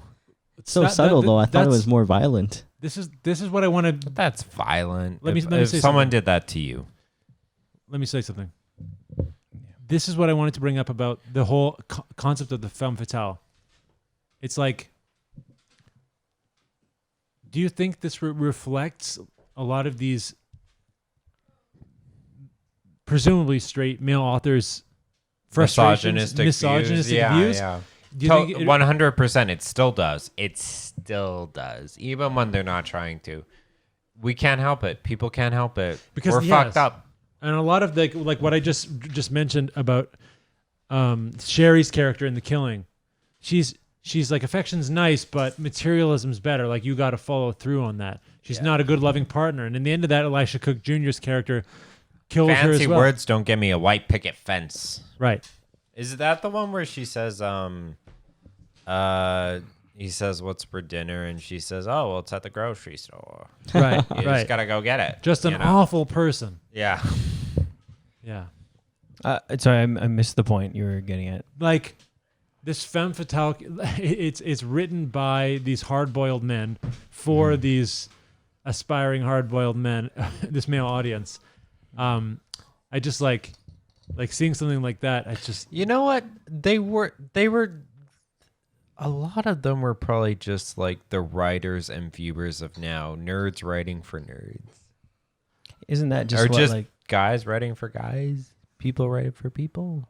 It's so subtle, though. I thought it was more violent. This is what I want to. That's violent. Let me if say someone something. did that to you. Let me say something. This is what I wanted to bring up about the whole concept of the femme fatale. It's like, do you think this reflects a lot of these presumably straight male authors' frustrations, misogynistic views? Yeah. Do you think it- 100%. It still does. It still does. Even when they're not trying to. We can't help it. People can't help it. Because we're fucked up. And a lot of the like what I just mentioned about Sherry's character in The Killing, she's like, affection's nice, but materialism's better. Like, you got to follow through on that. She's not a good loving partner. And in the end of that, Elisha Cook Jr.'s character kills her as Fancy well. words don't get me a white picket fence. Right. Is that the one where she says, he says, what's for dinner? And she says, oh, well, it's at the grocery store. Right. You just got to go get it. Just an awful person. Yeah. Yeah. Sorry, I missed the point you were getting at. Like, this femme fatale, it's written by these hard-boiled men for these aspiring hard-boiled men, this male audience. I just like seeing something like that. I just, You know what? They were a lot of them were probably just like the writers and viewers of now, nerds writing for nerds. Isn't that just Or what, just like... guys writing for guys, people writing for people.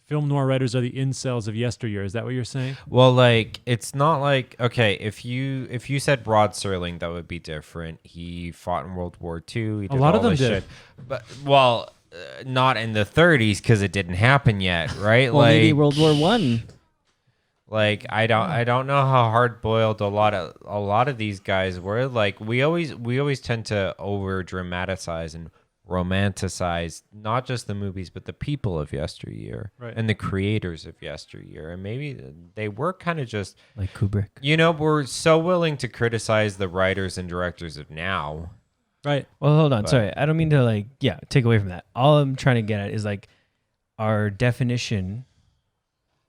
film noir writers are the incels of yesteryear. Is that what you're saying? Well, like, it's not like, okay, if you said Rod Serling, that would be different. He fought in World War II. He did A lot of all them this did. shit. But not in the 30s because it didn't happen yet, right? Well, like, maybe World War One. Like, I don't know how hard boiled a lot of these guys were. Like, we always tend to over dramatize and romanticize not just the movies but the people of yesteryear, Right. and the creators of yesteryear, and maybe they were kind of just Like Kubrick. we're so willing to criticize the writers and directors of now. Right. Well, hold on. But- Sorry. I don't mean to take away from that. All I'm trying to get at is like our definition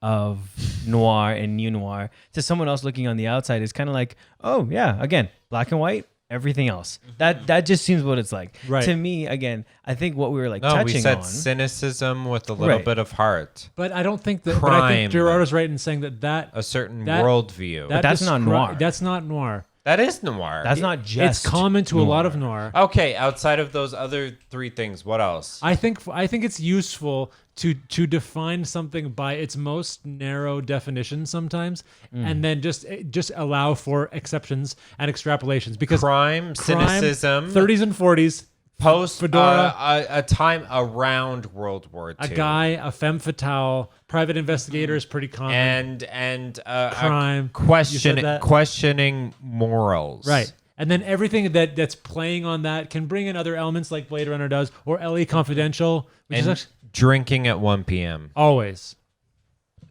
of noir and neo-noir to someone else looking on the outside is kind of like, oh yeah, again, black and white, everything else. That just seems what it's like. Right. To me, again, I think what we were No, touching we said on. cynicism with a little Right. bit of heart, But I don't think that. But I Crime. think Gerardo's right in saying that a certain That- worldview. But that's not noir. That's not noir. That is noir. That's not just. It's common to a lot of noir. Okay, outside of those other three things, what else? I think it's useful to define something by its most narrow definition sometimes, and then just allow for exceptions and extrapolations, because Crime, cynicism, 30s and 40s, post fedora, a time around World War II. a guy, a femme fatale, private investigator is pretty common, and crime, questioning morals. right? And then everything that's playing on that can bring in other elements like Blade Runner does, or LA Confidential, which is And actually drinking at 1 p.m. always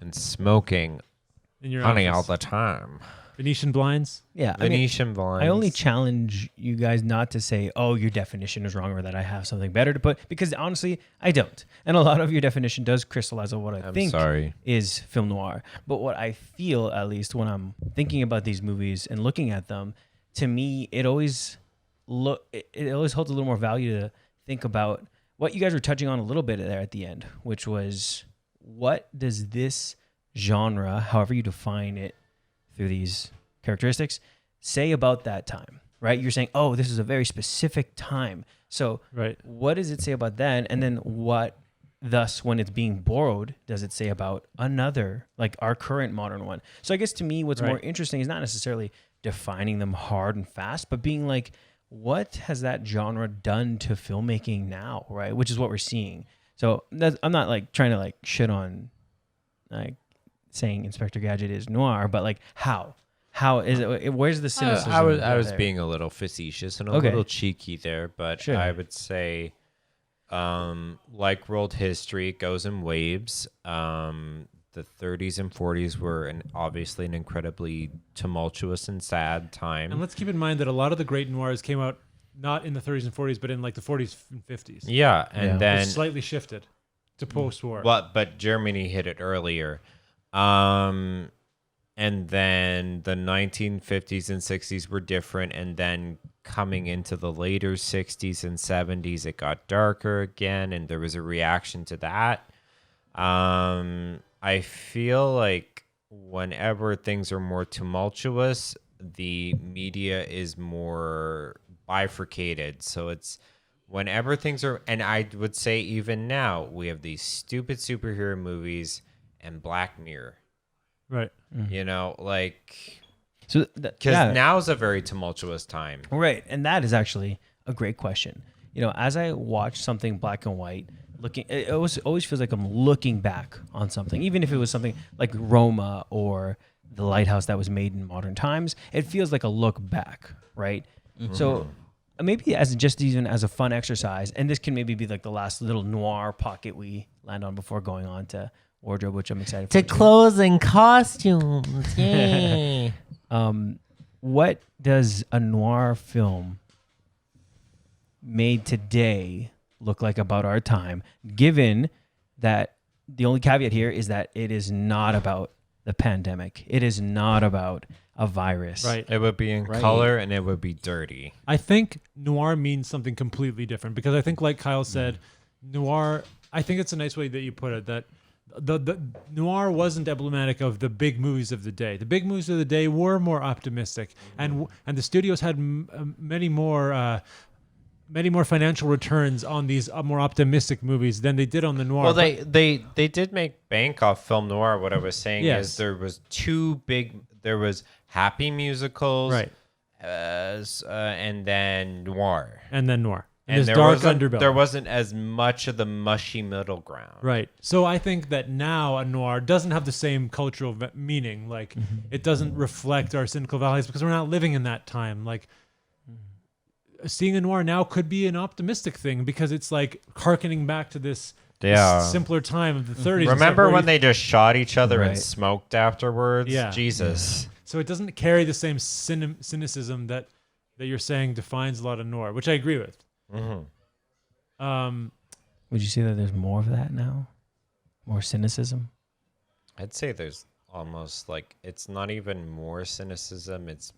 and smoking in your honey office. all the time. Venetian blinds. Yeah, I mean, Venetian blinds. I only challenge you guys not to say, "Oh, your definition is wrong," or that I have something better to put, because honestly, I don't. And a lot of your definition does crystallize on what I think is film noir. But what I feel, at least when I'm thinking about these movies and looking at them, to me, it always holds a little more value to think about what you guys were touching on a little bit there at the end, which was, what does this genre, however you define it through these characteristics, say about that time, right? You're saying, oh, this is a very specific time. So Right. what does it say about then? And then what, thus, when it's being borrowed, does it say about another, like our current modern one? So I guess to me, what's more interesting is not necessarily defining them hard and fast, but being like, what has that genre done to filmmaking now, right? Which is what we're seeing. So I'm not like trying to like shit on like saying Inspector Gadget is noir, but like how is it? Where's the cynicism? I was being a little facetious and a little cheeky there, but I would say, like world history, it goes in waves. The 30s and 40s were obviously an incredibly tumultuous and sad time. And let's keep in mind that a lot of the great noirs came out not in the 30s and 40s, but in like the 40s and 50s. Yeah, and then It's slightly shifted to post-war. But Germany hit it earlier. And then the 1950s and 60s were different, and then coming into the later 60s and 70s, it got darker again, and there was a reaction to that. I feel like whenever things are more tumultuous, the media is more bifurcated. So it's whenever things are, and I would say even now, we have these stupid superhero movies and Black Mirror. Right. You know, like, So because now is a very tumultuous time. Right. And that is actually a great question. You know, as I watch something black and white, it always feels like I'm looking back on something, even if it was something like Roma or The Lighthouse that was made in modern times. It feels like a look back, right? Mm-hmm. So maybe even as a fun exercise, and this can maybe be like the last little noir pocket we land on before going on to wardrobe, which I'm excited for. To clothes and costumes, yay! What does a noir film made today look like about our time, given that the only caveat here is that it is not about the pandemic. It is not about a virus. Right. It would be in color and it would be dirty. I think noir means something completely different, because I think, like Kyle said, noir, I think it's a nice way that you put it, that the noir wasn't emblematic of the big movies of the day. The big movies of the day were more optimistic, and the studios had many more financial returns on these more optimistic movies than they did on the noir. Well, they did make bank off film noir. What I was saying is there was there was happy musicals, right, and then noir. And there's dark underbelly. There wasn't as much of the mushy middle ground. Right. So I think that now a noir doesn't have the same cultural meaning. Like, it doesn't reflect our cynical values because we're not living in that time. Like, seeing a noir now could be an optimistic thing because it's like hearkening back to this simpler time of the 30s. Remember when they just shot each other and smoked afterwards? Yeah. Jesus. Yeah. So it doesn't carry the same cynicism that you're saying defines a lot of noir, which I agree with. Mm-hmm. Would you say that there's more of that now? More cynicism? I'd say there's almost like it's not even more cynicism. It's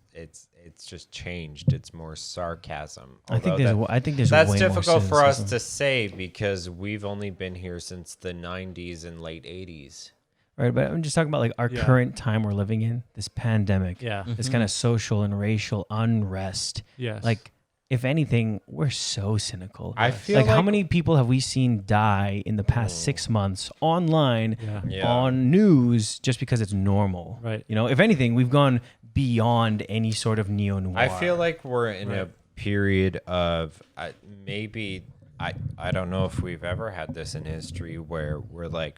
just changed. It's more sarcasm. I think there's that's way difficult more for us cynicism to say because we've only been here since the 90s and late 80s. right? But I'm just talking about like our current time we're living in, this pandemic, this kind of social and racial unrest. Yes. Like, if anything, we're so cynical. I feel like how many people have we seen die in the past 6 months online Yeah. on news just because it's normal? Right. You know, if anything, we've gone beyond any sort of neo-noir. I feel like we're in a period of maybe I don't know if we've ever had this in history where we're like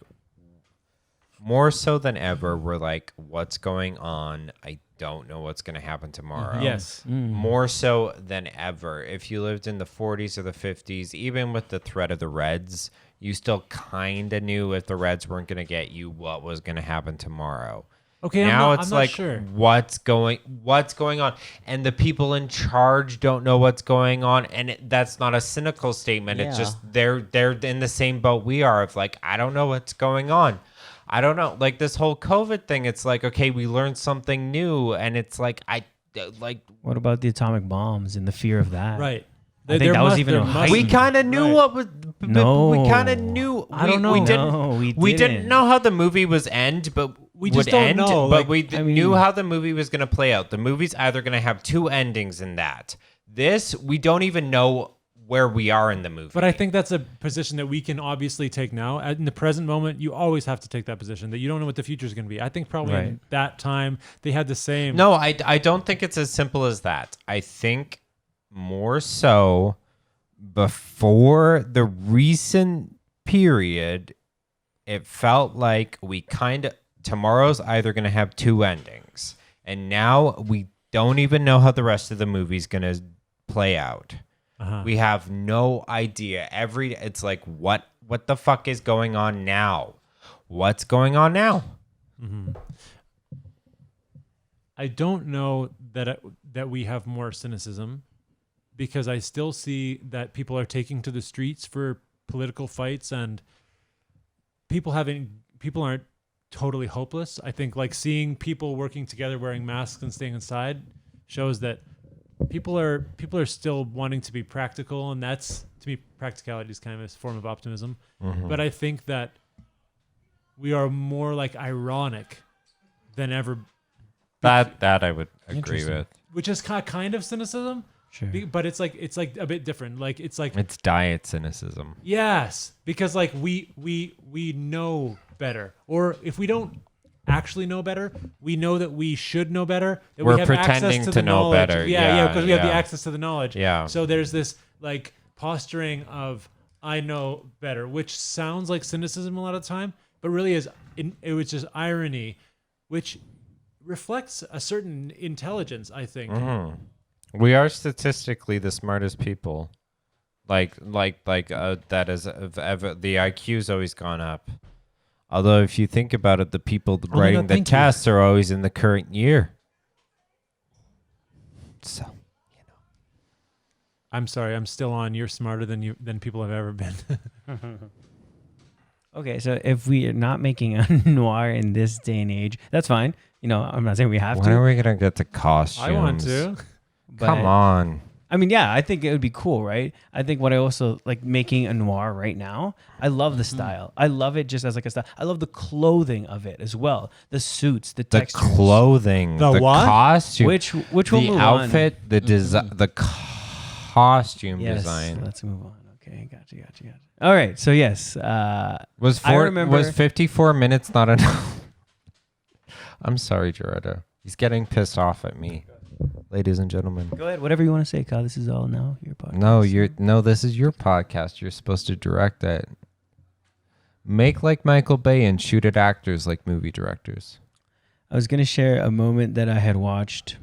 more so than ever we're like, what's going on? I don't know what's going to happen tomorrow. Yes. More so than ever. If you lived in the 40s or the 50s, even with the threat of the Reds, you still kind of knew if the Reds weren't going to get you, what was going to happen tomorrow. Okay, Now I'm it's not like, sure. what's going on? And the people in charge don't know what's going on. And that's not a cynical statement. It's just they're in the same boat we are of like, I don't know what's going on. I don't know. Like this whole COVID thing, it's like, okay, we learned something new. And it's like, what about the atomic bombs and the fear of that? Right. I think that was even a heightened. we kind of knew what was. No. We kind of knew. I don't know. We didn't. No, we didn't know how the movie was end, but We just don't know. But Like, we knew how the movie was going to play out. The movie's either going to have two endings in that. This, we don't even know where we are in the movie. But I think that's a position that we can obviously take now. In the present moment, you always have to take that position that you don't know what the future is going to be. I think probably in that time they had the same. No, I don't think it's as simple as that. I think more so before the recent period, it felt like we tomorrow's either going to have two endings. And now we don't even know how the rest of the movie's going to play out. We have no idea. It's like, what the fuck is going on now? What's going on now? I don't know that we have more cynicism, because I still see that people are taking to the streets for political fights, and people aren't totally hopeless. I think like seeing people working together, wearing masks and staying inside shows that people are still wanting to be practical, and that's, to me, practicality is kind of a form of optimism. But I think that we are more like ironic than ever. That I would agree with. Which is kind of cynicism. Sure. But it's like a bit different. Like it's diet cynicism. Yes, because like we know better, or if we don't actually know better, we know that we should know better. That We're we have pretending access to to the know knowledge. better. Yeah, because we have the yeah. access to the knowledge. Yeah. So there's this like posturing of I know better, which sounds like cynicism a lot of the time, but really it was just irony, which reflects a certain intelligence, I think. We are statistically the smartest people. Like that is ever, the IQ's always gone up. Although if you think about it, the people writing the tests are always in the current year. So, I'm sorry, I'm still on. You're smarter than people have ever been. Okay, so if we are not making a noir in this day and age, that's fine. You know, I'm not saying we have when to. are we gonna get to costumes? I want to. Come on. I mean, yeah, I think it would be cool, right? I think what I also like making a noir right now, I love the style. I love it just as like a style. I love the clothing of it as well. The suits, the textures. Clothing, The the what? costume, Which will the move outfit, the design, the costume yes, design. let's move on. Okay, gotcha. All right, so yes. Was I remember- 54 minutes not enough? I'm sorry, Gerardo. He's getting pissed off at me. Ladies and gentlemen. Go ahead, whatever you want to say, Kyle. This is all now your podcast. No, this is your podcast. You're supposed to direct it. Make like Michael Bay and shoot at actors like movie directors. I was going to share a moment that I had watched.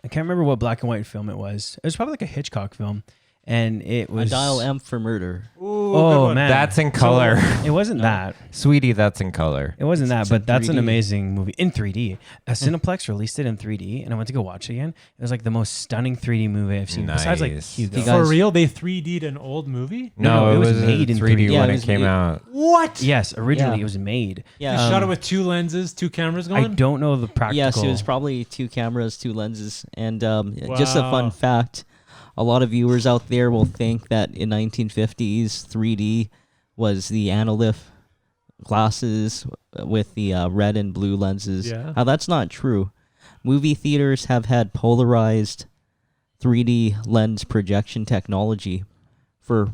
I can't remember what black and white film it was. It was probably like a Hitchcock film. And it was... I dial M for murder. Ooh, Oh, man. That's in color. It wasn't that. Sweetie, that's in color. It wasn't that, It's but in that's an 3D. amazing movie. In 3D. Cineplex released it in 3D, and I went to go watch it again. It was like the most stunning 3D movie I've seen. Besides like Nice. Hugo. You guys- For real, they 3D'd an old movie? No, it was made in 3D 3D. Yeah, when it it was came made- out. What? Yes, originally Yeah. it was made. Yeah. You shot it with two lenses, two cameras going? I don't know the practical. Yes, it was probably two cameras, two lenses. And just a Wow. fun fact, a lot of viewers out there will think that in 1950s, 3D was the Analyf glasses with the red and blue lenses. Yeah. How that's not true. Movie theaters have had polarized 3D lens projection technology for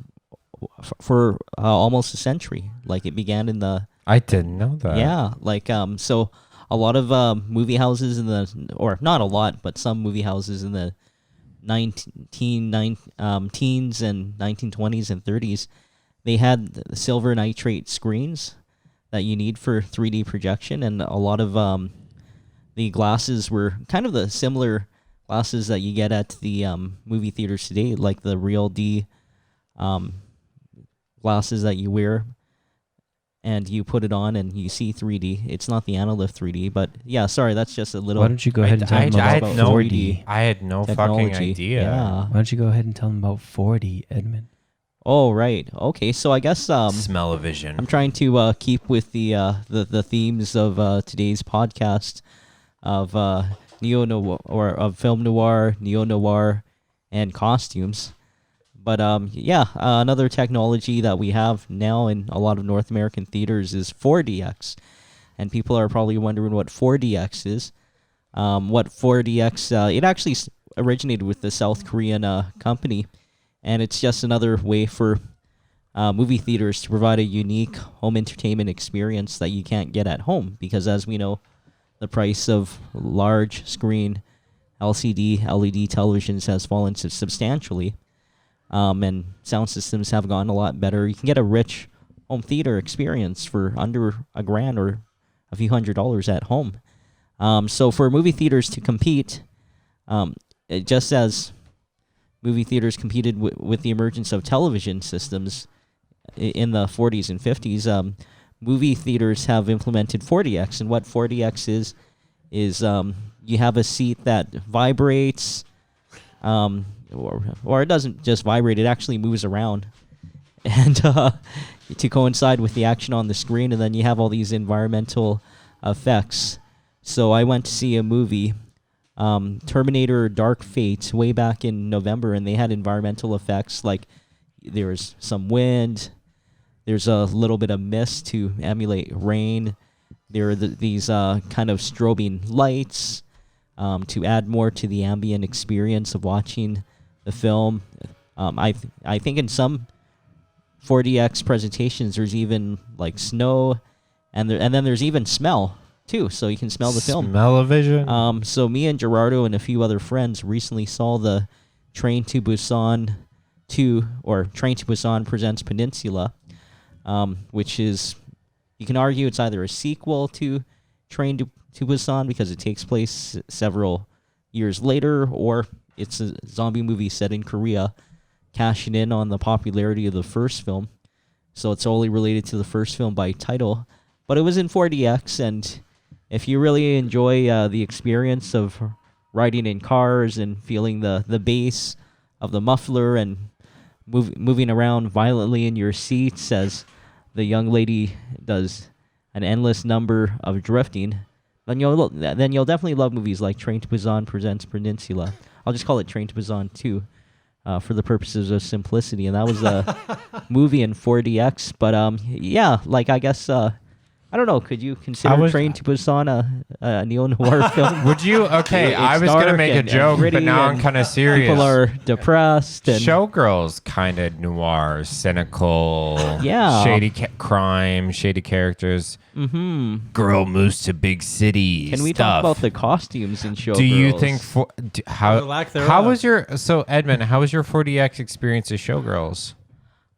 almost a century. Like it began in the I didn't know that. yeah, like so a lot of movie houses in the, or not a lot, but some movie houses in the teens and 1920s and 30s, they had the silver nitrate screens that you need for 3D projection, and a lot of the glasses were kind of the similar glasses that you get at the movie theaters today, like the Real D glasses that you wear, and you put it on and you see 3D. It's not the Analift 3D, but yeah, sorry, that's just a little. Why don't you go ahead and tell them I about had no 4D? I had no fucking technology. idea. Yeah. Why don't you go ahead and tell them about 4D, Edmund? Oh, right. Okay, so I guess Smell-o-vision. I'm trying to keep with the themes of today's podcast of neo-noir, or of film noir, neo-noir, and costumes. But another technology that we have now in a lot of North American theaters is 4DX. And people are probably wondering what 4DX is. What 4DX, it actually originated with the South Korean company. And it's just another way for movie theaters to provide a unique home entertainment experience that you can't get at home. Because as we know, the price of large screen LCD, LED televisions has fallen substantially. And sound systems have gotten a lot better. You can get a rich home theater experience for under $1,000 or a few $100s at home. So for movie theaters to compete, just as movie theaters competed with the emergence of television systems in the 40s and 50s, movie theaters have implemented 4DX. And what 4DX is you have a seat that vibrates, or it doesn't just vibrate, it actually moves around, and to coincide with the action on the screen, and then you have all these environmental effects. So I went to see a movie, Terminator Dark Fate, way back in November, and they had environmental effects, like there's some wind, there's a little bit of mist to emulate rain, there are these kind of strobing lights to add more to the ambient experience of watching the film. I think in some 4DX presentations there's even like snow, and then there's even smell too, so you can smell the film. Smell-o-vision. So me and Gerardo and a few other friends recently saw the Train to Busan 2, or Train to Busan Presents Peninsula, which is, you can argue it's either a sequel to Train to Busan because it takes place several years later, or it's a zombie movie set in Korea, cashing in on the popularity of the first film. So it's only related to the first film by title. But it was in 4DX, and if you really enjoy the experience of riding in cars and feeling the bass of the muffler and moving around violently in your seats as the young lady does an endless number of drifting, then you'll definitely love movies like Train to Busan Presents Peninsula. I'll just call it Train to Busan 2 for the purposes of simplicity. And that was a movie in 4DX. But yeah, like I guess, I don't know, could you consider Train to Busan a neo-noir film? Would you? Okay, I was going to make a joke, but now I'm kind of serious. People are depressed. And Showgirls kind of noir, cynical, yeah, shady crime, shady characters. Mm-hmm. Girl moves to big city. Can we talk about the costumes in Showgirls? Do you think how was your Edmund? How was your 4DX experience of Showgirls?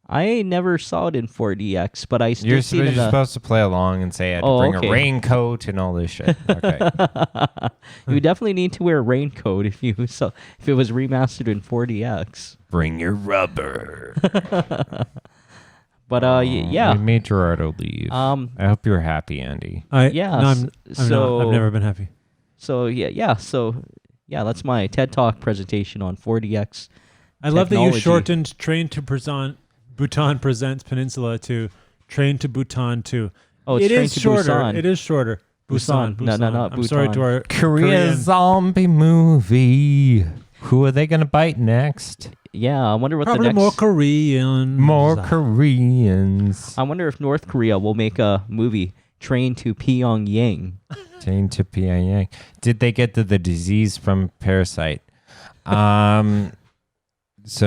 I never saw it in 4DX, but I still You're supposed to play along and say I had to bring a raincoat and all this shit. Okay. You definitely need to wear a raincoat if it was remastered in 4DX. Bring your rubber. But yeah, we made Gerardo leave. I hope you're happy, Andy. I'm not. I've never been happy. So that's my TED Talk presentation on 4DX. I love that you shortened Train to Bhutan Presents Peninsula to Train to Bhutan 2. Oh, it's it Train is to shorter. Busan. It is shorter. Busan. No, not I'm Bhutan. sorry to our Korea zombie movie. Who are they gonna bite next? Yeah, I wonder what probably the next. More Koreans. More Koreans. I wonder if North Korea will make a movie train to Pyongyang. Train to Pyongyang. Did they get the disease from Parasite? So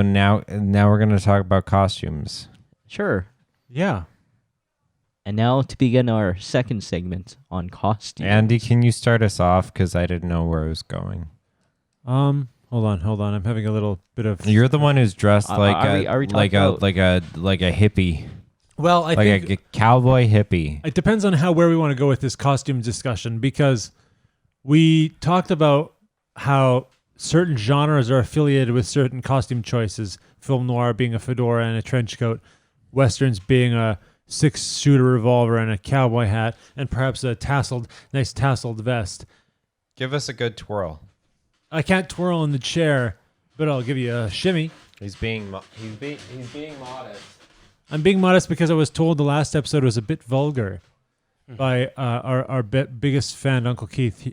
now we're gonna talk about costumes. Sure. Yeah. And now to begin our second segment on costumes. Andy, can you start us off? Because I didn't know where I was going. Hold on. I'm having a little bit of. You're the one who's dressed like are we like a hippie. Well, I think Like a cowboy hippie. it depends on where we want to go with this costume discussion, because we talked about how certain genres are affiliated with certain costume choices. Film noir being a fedora and a trench coat, westerns being a 6-shooter revolver and a cowboy hat, and perhaps a nice tasseled vest. Give us a good twirl. I can't twirl in the chair, but I'll give you a shimmy. He's being modest. I'm being modest because I was told the last episode was a bit vulgar by our biggest fan, Uncle Keith.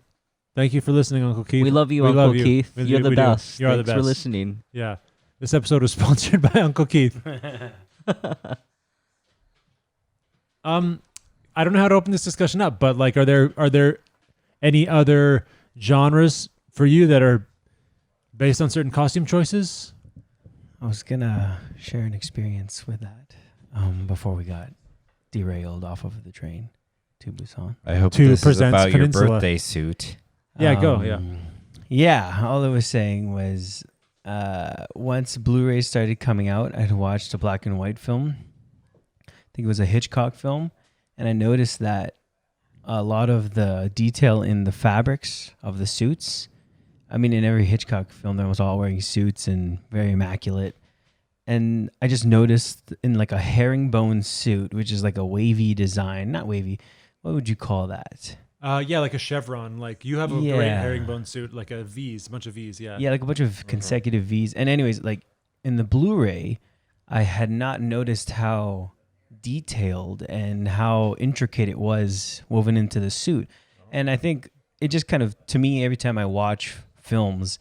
Thank you for listening, Uncle Keith. We love you, Uncle Keith. You're the best. You are the Thanks best. for listening. Yeah. This episode was sponsored by Uncle Keith. I don't know how to open this discussion up, but like, are there any other genres for you that are based on certain costume choices? I was gonna share an experience with that before we got derailed off of the train to Busan. I hope To this is present about Peninsula. your birthday suit. Yeah, go. Yeah. Yeah, all I was saying was once Blu-rays started coming out, I had watched a black and white film. I think it was a Hitchcock film. And I noticed that a lot of the detail in the fabrics of the suits, I mean, in every Hitchcock film, they was all wearing suits and very immaculate. And I just noticed in like a herringbone suit, which is like a wavy design, not wavy. What would you call that? Yeah, like a chevron. Like you have a Yeah. great herringbone suit, like a bunch of V's. Yeah. Yeah, like a bunch of consecutive V's. And anyways, like in the Blu-ray, I had not noticed how detailed and how intricate it was woven into the suit. And I think it just kind of, to me, every time I watch films,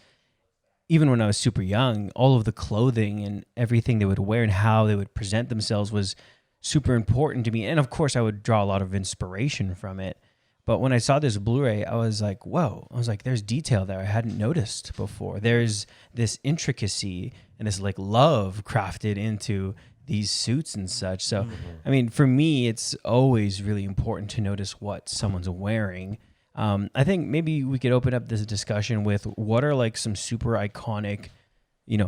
even when I was super young, all of the clothing and everything they would wear and how they would present themselves was super important to me. And of course, I would draw a lot of inspiration from it. But when I saw this Blu-ray, I was like, whoa. I was like, there's detail there I hadn't noticed before. There's this intricacy and this like love crafted into these suits and such. So, I mean, for me, it's always really important to notice what someone's wearing. I think maybe we could open up this discussion with what are like some super iconic,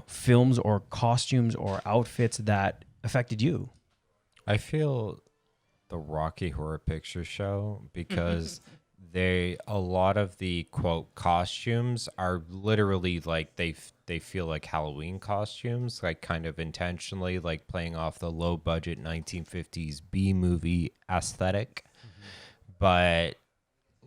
films or costumes or outfits that affected you? I feel the Rocky Horror Picture Show, because a lot of the quote costumes are literally like they feel like Halloween costumes, like kind of intentionally like playing off the low budget 1950s B movie aesthetic. But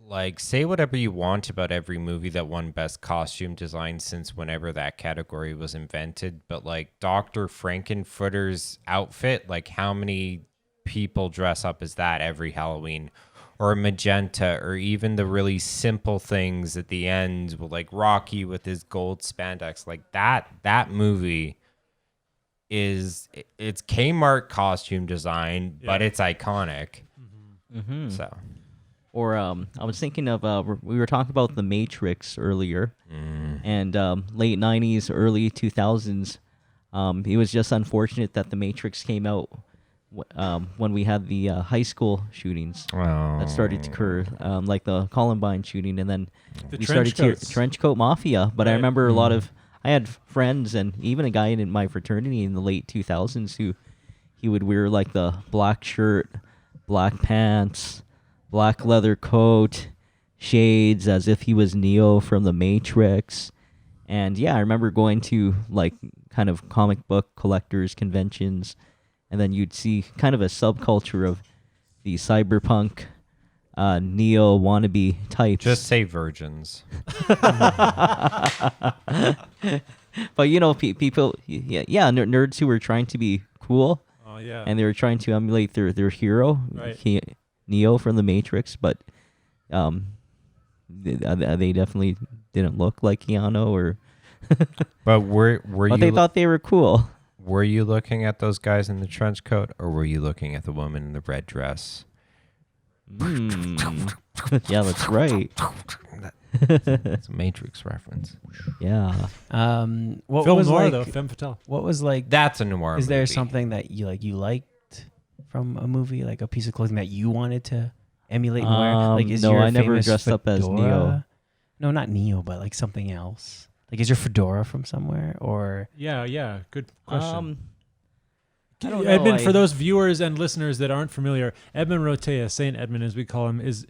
like, say whatever you want about every movie that won best costume design since whenever that category was invented, but like Dr. Frankenfurter's outfit, like how many people dress up as that every Halloween? Or Magenta, or even the really simple things at the end, like Rocky with his gold spandex, like that movie it's Kmart costume design, but it's iconic. So, Or I was thinking of we were talking about The Matrix earlier, and late 90s, early 2000s. It was just unfortunate that The Matrix came out when we had the high school shootings that started to occur, like the Columbine shooting, and then we started to trench coat mafia. But I remember I had friends and even a guy in my fraternity in the late 2000s who he would wear like the black shirt, black pants, black leather coat, shades, as if he was Neo from the Matrix. And yeah, I remember going to like kind of comic book collectors conventions, and then you'd see kind of a subculture of the cyberpunk Neo wannabe types. just say virgins. But people, nerds who were trying to be cool. Oh yeah. And they were trying to emulate their hero, Right. Neo from the Matrix, but they definitely didn't look like Keanu, or But were but you they thought they were cool. were you looking at those guys in the trench coat, or were you looking at the woman in the red dress? Yeah, that's right. It's a Matrix reference. Yeah. What Film was noir like? though, femme fatale. What was like? That's a noir. Is there movie. something that you liked from a movie, like a piece of clothing that you wanted to emulate and wear? Like, is no, your I never famous dressed up as fedora- Neo. No, not Neo, but like something else. Like, is your fedora from somewhere or? Yeah. Good question. I don't know. Edmund, for those viewers and listeners that aren't familiar, Edmund Rotea, Saint Edmund as we call him, is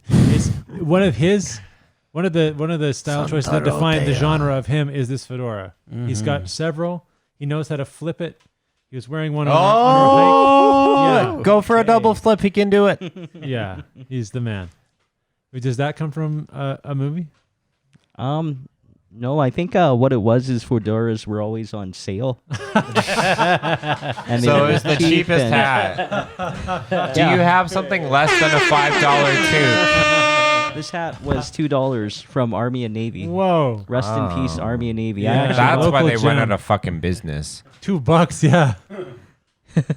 one of the style choices that define the genre of him is this fedora. He's got several. He knows how to flip it. He was wearing one on our hike. Yeah. Go for a double flip. He can do it. Yeah, he's the man. Does that come from a movie? No, I think what it was is fedoras were always on sale. And So they it's were the cheap cheapest and- hat. Do you have something less than a $5 tube? This hat was $2 from Army and Navy. Whoa, Rest in peace, Army and Navy. Yeah. I actually That's why Local they went gem. out of fucking business. $2. Yeah,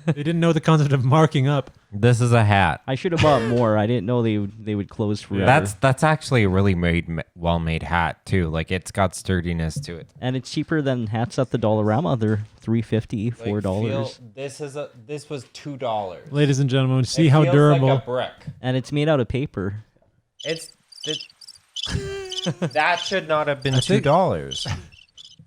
they didn't know the concept of marking up. This is a hat. I should have bought more. I didn't know they would close forever. That's actually a really well-made hat too. Like, it's got sturdiness to it. And it's cheaper than hats at the Dollarama. They're $3.50, $4. This was $2. Ladies and gentlemen, see how durable. Like a brick. And it's made out of paper. That should not have been think- $2.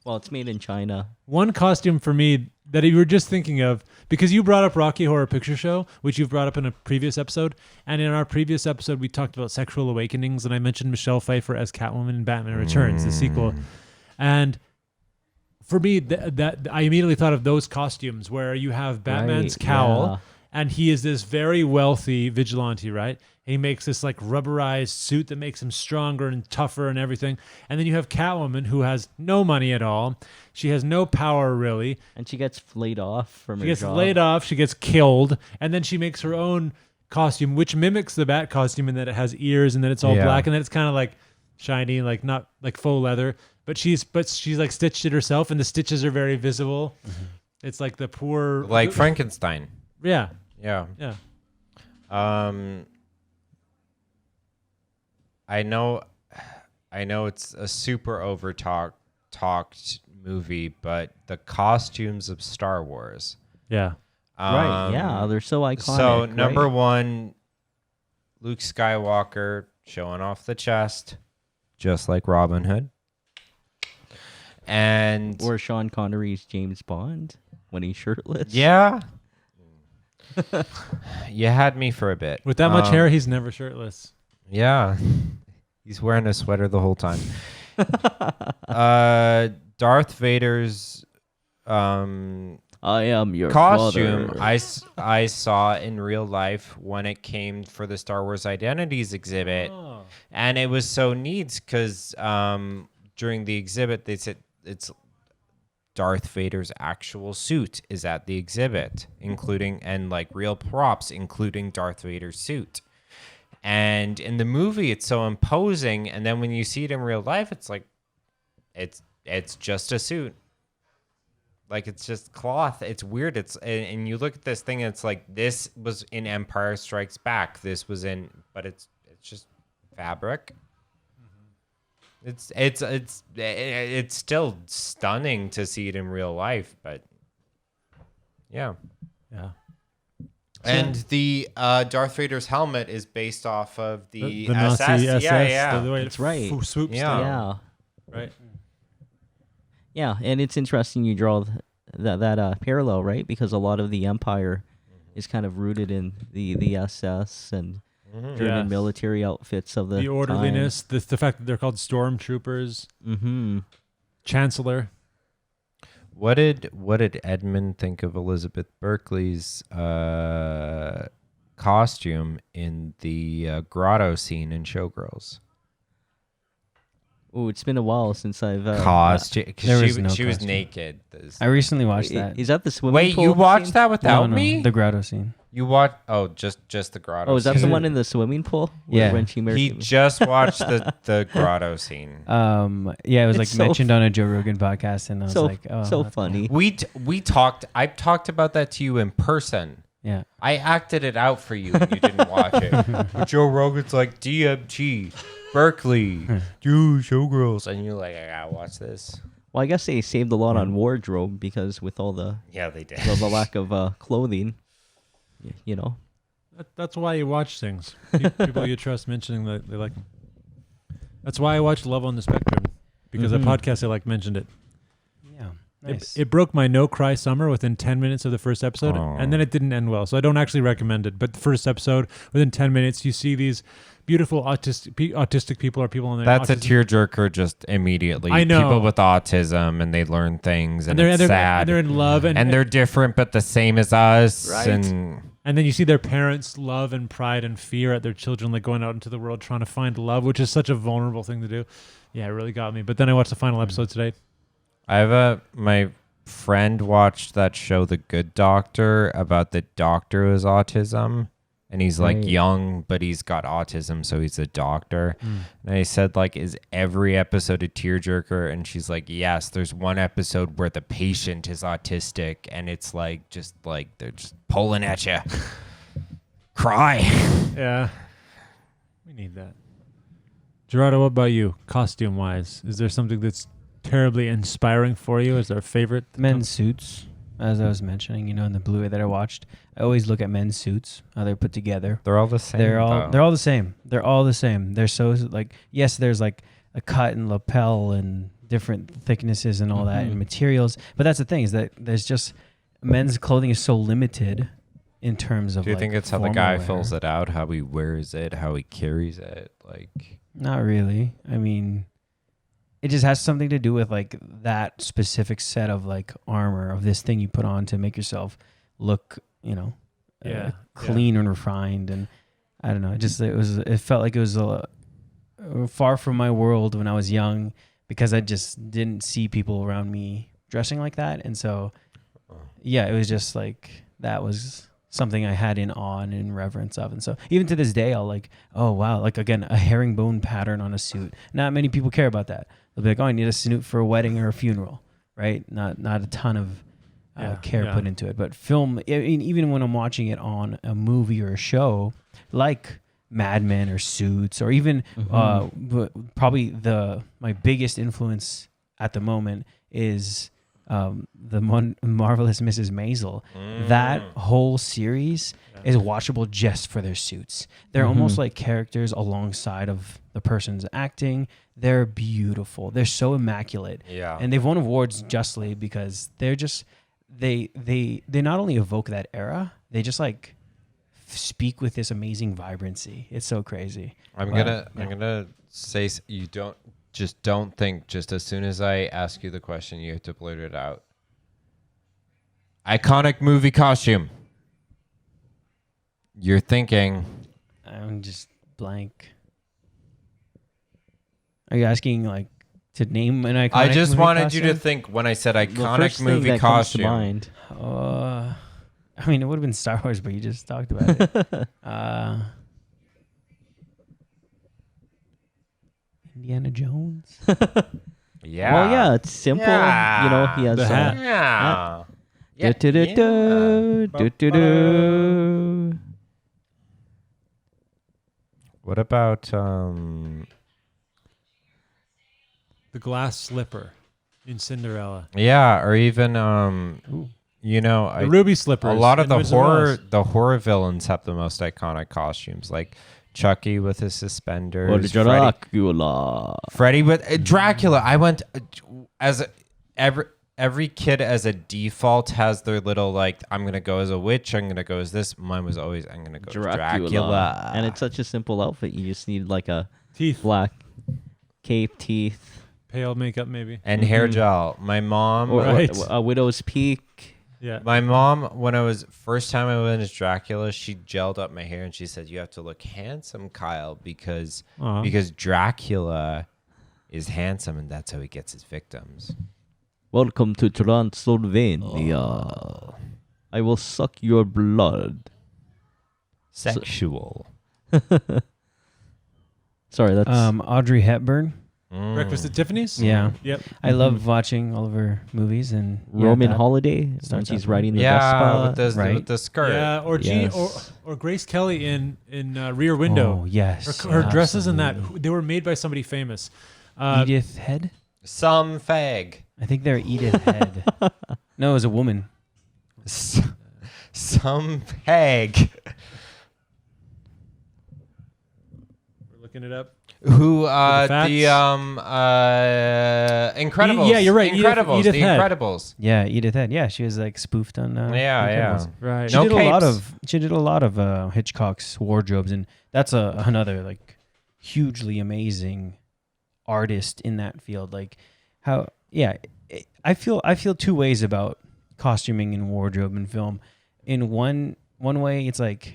Well, it's made in China. One costume for me that you were just thinking of, because you brought up Rocky Horror Picture Show, which you've brought up in a previous episode. And in our previous episode, we talked about sexual awakenings, and I mentioned Michelle Pfeiffer as Catwoman in Batman Returns, the sequel. And for me, that I immediately thought of those costumes where you have Batman's Right, cowl, yeah. and he is this very wealthy vigilante, right? He makes this like rubberized suit that makes him stronger and tougher and everything. And then you have Catwoman, who has no money at all. She has no power really. And she gets laid off from She her gets job. laid off. She gets killed, and then she makes her own costume, which mimics the Bat costume in that it has ears and then it's all Yeah. black, and then it's kind of like shiny, like not like faux leather. But she's like stitched it herself, and the stitches are very visible. It's like the poor, Like Frankenstein. yeah, Yeah. yeah. I know it's a super talked movie, but the costumes of Star Wars. Yeah. Right, yeah, they're so iconic. So right? number one, Luke Skywalker showing off the chest, just like Robin Hood. And Or Sean Connery's James Bond when he's shirtless. yeah. You had me for a bit. With that much hair, he's never shirtless. Yeah. He's wearing a sweater the whole time. Darth Vader's I am your costume father. I saw in real life when it came for the Star Wars Identities exhibit. Oh. And it was so neat because during the exhibit, they said it's Darth Vader's actual suit is at the exhibit, including, and like real props, including Darth Vader's suit. And in the movie, it's so imposing. And then when you see it in real life, it's like, it's just a suit. Like, it's just cloth. It's weird. And you look at this thing, and it's like, this was in Empire Strikes Back. This was in, but it's just fabric. It's still stunning to see it in real life, but yeah. Yeah. And the Darth Vader's helmet is based off of the Nazi SS. Yeah. The way That's it right. swoops Yeah. down. Yeah. Right. Yeah, and it's interesting you draw that parallel, right? Because a lot of the Empire is kind of rooted in the SS and German Yes. military outfits of The orderliness, the fact that they're called stormtroopers, Mm-hmm. Chancellor. What did Edmund think of Elizabeth Berkley's costume in the grotto scene in Showgirls? Oh, it's been a while since I've Costume, There was she no was costume. naked. I recently watched that. Is that the swimming Wait, pool? you watched scene? that without No, me? the grotto scene. You watched? Oh, just the grotto. Oh, is that scene? the one in the swimming pool? Yeah. When she married He him? just watched the grotto scene. Yeah, it was like It's so mentioned on a Joe Rogan podcast, and I was so like, oh, so that's funny. We talked. I talked about that to you in person. Yeah. I acted it out for you and you didn't watch it. But Joe Rogan's like, DMT, Berkeley, dude, showgirls. And you're like, I gotta watch this. Well, I guess they saved a lot on wardrobe because with all the Yeah, they did. the lack of clothing, you know. That's why you watch things. People you trust mentioning that they like them. That's why I watched Love on the Spectrum, because a podcast I like mentioned it. Yeah. Nice. It broke my no cry summer within 10 minutes of the first episode, and then it didn't end well. So I don't actually recommend it. But the first episode, within 10 minutes, you see these beautiful autistic people or people on their That's autism. a tearjerker just immediately. I know. People with autism and they learn things and, they're, it's sad. and they're in love. And they're different but the same as us. Right. And then you see their parents' love and pride and fear at their children, like going out into the world trying to find love, which is such a vulnerable thing to do. Yeah, it really got me. But then I watched the final episode today. My friend watched that show, The Good Doctor, about the doctor who has autism. And he's like young, but he's got autism, so he's a doctor. And I said, like, is every episode a tearjerker? And she's like, yes, there's one episode where the patient is autistic, and it's like, just like, they're just pulling at you. Cry. Yeah. We need that. Gerardo, what about you, costume-wise? Is there something that's terribly inspiring for you? Is there a favorite? Men's suits, as I was mentioning, in the Blu-ray that I watched. I always look at men's suits, how they're put together. They're all the same. They're all the same. They're all the same. They're so like, yes, there's like a cut and lapel and different thicknesses and all that and materials. But that's the thing, is that there's just men's clothing is so limited in terms of. Do you like think it's how the formal guy wear. fills it out, how he wears it, how he carries it? Like, Not really. I mean, it just has something to do with like that specific set of like armor of this thing you put on to make yourself look, clean and refined. And I don't know. It felt like it was far from my world when I was young, because I just didn't see people around me dressing like that. And so, yeah, it was just like, that was something I had in awe and in reverence of. And so even to this day, I'll like, oh wow, like again, a herringbone pattern on a suit. Not many people care about that. They'll be like, oh, I need a suit for a wedding or a funeral, right? Not a ton of care put into it. But film, I mean, even when I'm watching it on a movie or a show, like Mad Men or Suits, or even probably my biggest influence at the moment is the Marvelous Mrs. Maisel. That whole series is watchable just for their suits. They're almost like characters alongside of the person's acting. They're beautiful. They're so immaculate. Yeah. And they've won awards justly because they're just they not only evoke that era, they just like speak with this amazing vibrancy. It's so crazy. I'm gonna say you don't think just as soon as I ask you the question, you have to blurt it out. Iconic movie costume. You're thinking. I'm just blank. Are you asking like to name an iconic? I just movie wanted costume? you to think when I said The iconic first movie thing that comes to costume. mind. I mean, it would have been Star Wars, but you just talked about it. Indiana Jones. Yeah. Well, yeah, it's simple. Yeah. He has The hat. Yeah. Do-do-do-do. What about The glass slipper in Cinderella. yeah, or even The the ruby slippers. a lot of in the Wizard of Oz. horror villains have the most iconic costumes, like Chucky with his suspenders, Or the Dracula. Freddy with Dracula. I went every kid as a default has their little like, I'm gonna go as a witch, I'm gonna go as this. Mine was always, I'm gonna go as Dracula. And it's such a simple outfit. You just need like a Teeth. black cape, teeth, Pale makeup, maybe. and hair gel. My mom, or Right. a widow's peak. Yeah. my mom, when I was first time I went as Dracula, she gelled up my hair and she said, "You have to look handsome, Kyle, because Dracula is handsome and that's how he gets his victims." Welcome to Transylvania. I will suck your blood. Sexual. Sorry, that's Audrey Hepburn. Breakfast at Tiffany's. Yeah. Yep. I love watching all of her movies and Roman that Holiday when starts she's out riding the Yeah, Vespa. with the right? with the skirt. Yeah, or Yes. or Grace Kelly in Rear Window. Oh yes. Her dresses in that, absolutely. they were made by somebody famous. Edith Head. Some fag. I think they're Edith Head. No, it was a woman. Some fag. We're looking it up. Who the facts? Incredibles. Yeah, you're right. Incredibles. Edith the Head. Incredibles. Yeah, Edith Head. Yeah, she was like spoofed on. Yeah. Incredibles. Right. She No did a lot capes. of. She did a lot of Hitchcock's wardrobes, and that's another like hugely amazing artist in that field. Like how, yeah, I feel two ways about costuming and wardrobe in film. In one way, it's like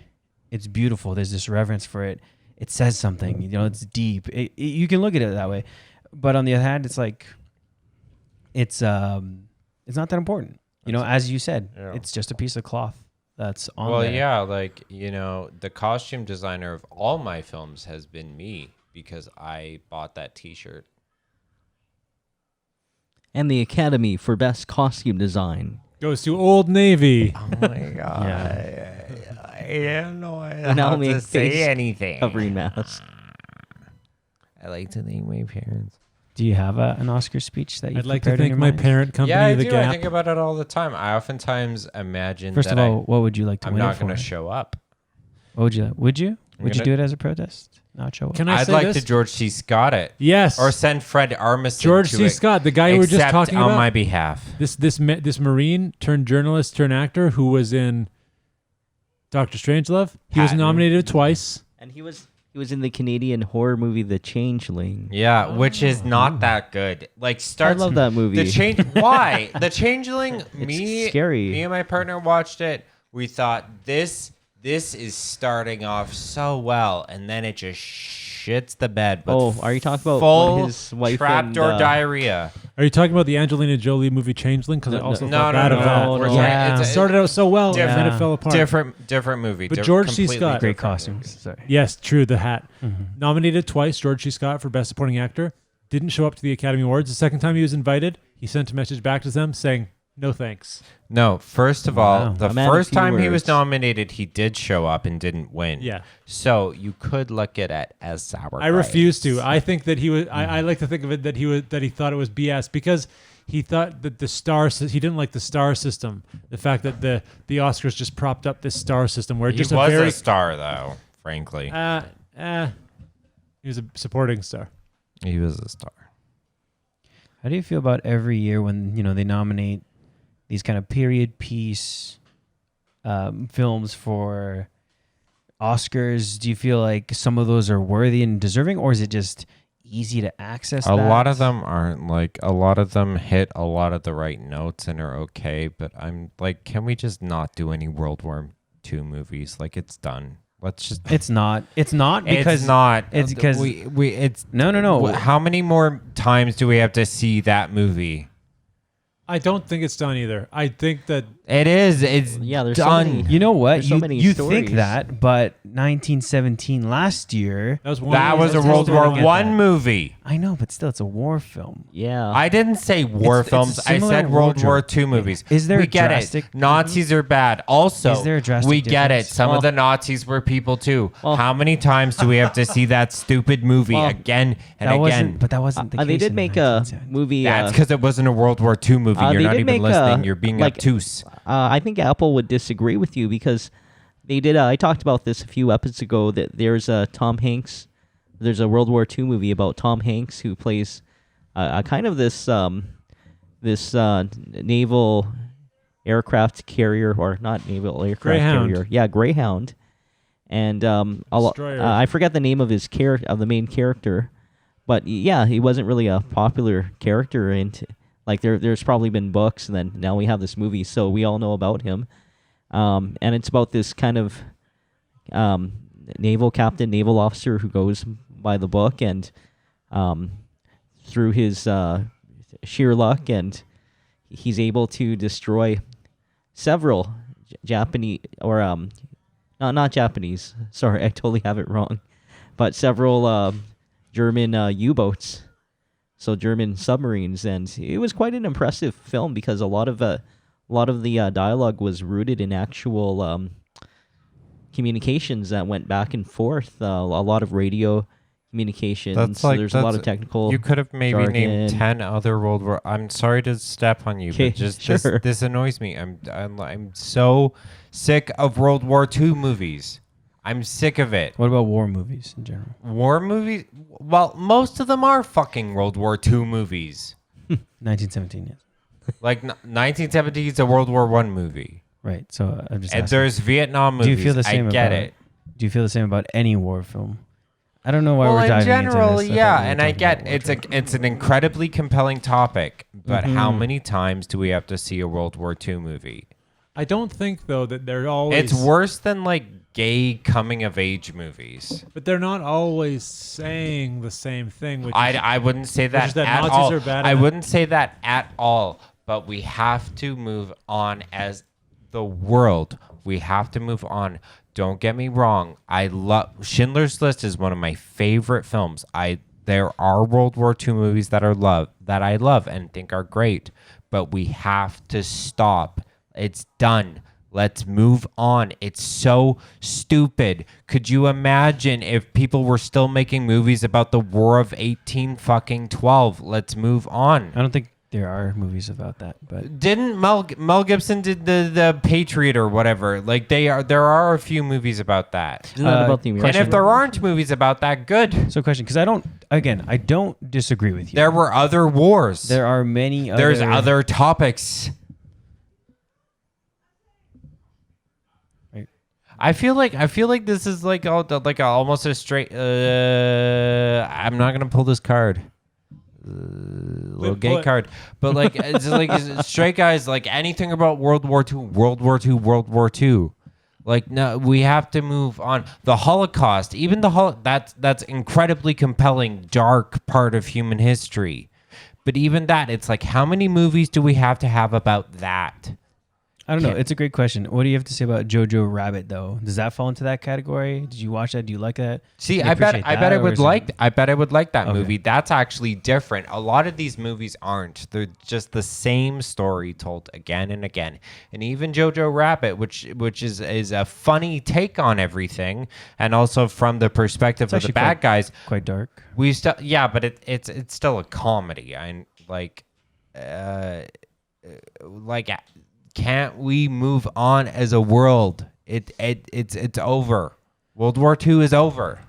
it's beautiful. There's this reverence for it. It says something. You know, it's deep. You can look at it that way, but on the other hand, it's like it's not that important. You know, as you said, Yeah. it's just a piece of cloth that's on Well, there. yeah, like, you know, the costume designer of all my films has been me because I bought that T-shirt. And the Academy for Best Costume Design. Goes to Old Navy. Oh my god! I don't know Now how make to say face anything. Covering mask. I like to thank my parents. Do you have an Oscar speech that you? I'd like to thank my parent company, Yeah, I The do. Gap. I think about it all the time. I oftentimes imagine First that of all, what would you like to I'm win not it going to for? show up. What would you? Would you? I'm Would you gonna- do it as a protest? Not show up. Can I I'd say like this? to George C. Scott it. Yes. Or send Fred Armisen George to C. it, Scott, the guy we were just except talking on about. my behalf. This Marine turned journalist turned actor who was in Doctor Strangelove. He was Patton. nominated twice. And he was in the Canadian horror movie The Changeling. Yeah, which is not that good. Like starts. I love that movie. The change. Why the Changeling? Me, scary. Me and my partner watched it. We thought this is starting off so well, and then it just shits the bed. But Oh, are you talking about full when his wife trapdoor and, diarrhea? Are you talking about the Angelina Jolie movie Changeling? Because I No, also No, thought no, bad no. of that. We're no. talking- Yeah. It it's a started out so well, and then Different- it fell apart. different movie. But George C. completely Scott- Great different costumes. movie. Sorry. Yes, true. The hat. Mm-hmm. Nominated twice, George C. Scott for Best Supporting Actor. Didn't show up to the Academy Awards. The second time he was invited, he sent a message back to them saying, "No thanks." No, first of Wow. all, the A man of first few time he was words. nominated, he did show up and didn't win. Yeah. So you could look at it as sour. I refuse to. grapes. I think that he was. I like to think of it that he thought it was BS because he thought that he didn't like the star system. The fact that the Oscars just propped up this star system where He just was a very a star, though. Frankly, he was a supporting star. he was a star. How do you feel about every year when they nominate these kind of period piece films for Oscars? Do you feel like some of those are worthy and deserving, or is it just easy to access? A lot of them aren't. Like, a lot of them hit a lot of the right notes and are okay. But I'm like, can we just not do any World War II movies? Like, it's done. Let's just. It's not because it's not. It's because it's no. How many more times do we have to see that movie? I don't think it's done either. I think that It is. It's Yeah, there's so done. many- You know what? There's so many you stories. think that, but 1917 last year. that was one. That was a Let's World just War don't get One that. movie. I know, but still, it's a war film. Yeah. I didn't say war It's a films. I similar said World War wardrobe. II movies. Is there we a get drastic- it. Nazis are bad. Also, Is there a drastic we get it. difference? Some Well- of the Nazis were people too. Well- How many times do we have to see that stupid movie Well, again and That again? wasn't, but that wasn't the case. they did in make a 1917. movie. That's because it wasn't a World War II movie. You're they not did even make listening. You're being like, obtuse. I think Apple would disagree with you because they did. I talked about this a few episodes ago. That there's a Tom Hanks. There's a World War II movie about Tom Hanks who plays a kind of this naval aircraft carrier, or not naval aircraft Greyhound. carrier. Yeah, Greyhound. And Destroyer. I forget the name of his of the main character, but yeah, he wasn't really a popular character. And like there's probably been books, and then now we have this movie, so we all know about him. And it's about this kind of naval captain, naval officer who goes by the book, and through his sheer luck, and he's able to destroy several Japanese, or not Japanese. Sorry, I totally have it wrong. But several German U-boats so German submarines, and it was quite an impressive film because a lot of the dialogue was rooted in actual communications that went back and forth. A lot of radio communications. There's a lot of technical. You could have maybe named jargon. 10 other World War. I'm sorry to step on you, 'Kay, but just sure. this annoys me. I'm so sick of World War II movies. I'm sick of it. What about war movies in general? War movies? Well, most of them are fucking World War II movies. 1917, yes. Like 1970 is a World War I movie. Right. So I'm just And asking. there's Vietnam movies. Do you feel the same I get about it. Do you feel the same about any war film? I don't know why Well, we're in diving general, into this. yeah, and I get it's an incredibly compelling topic, but how Mm-hmm. many times do we have to see a World War II movie? I don't think though that they're always. It's worse than like gay coming of age movies. But they're not always saying the same thing. Which is, I wouldn't say that, is that at Nazis all. are bad I enough. wouldn't say that at all. But we have to move on as the world. We have to move on. Don't get me wrong. I love Schindler's List is one of my favorite films. There are World War II movies that I love and think are great, but we have to stop. It's done. Let's move on. It's so stupid. Could you imagine if people were still making movies about the War of 1812? Let's move on. I don't think there are movies about that, but Didn't Mel Gibson did the Patriot or whatever? Like there are a few movies about that. Isn't that about the And American? if there aren't movies about that, good. so question, because I don't disagree with you. There were other wars. There are many. There's other topics. Right. I feel like this is like almost a straight. I'm not gonna pull this card. Little gay card, but like it's like straight guys like anything about World War II. Like no, we have to move on. The Holocaust, even that's incredibly compelling, dark part of human history. But even that, it's like how many movies do we have to have about that? I don't know. It's a great question. What do you have to say about Jojo Rabbit, though? Does that fall into that category? Did you watch that? Do you like that? See, Do you I bet appreciate I that, or would is it- like that Okay. movie. That's actually different. A lot of these movies aren't. They're just the same story told again and again. And even Jojo Rabbit, which is a funny take on everything, and also from the perspective of the actually bad guys. Quite dark. We still but it's still a comedy. Can't we move on as a world? It's over. World War II is over.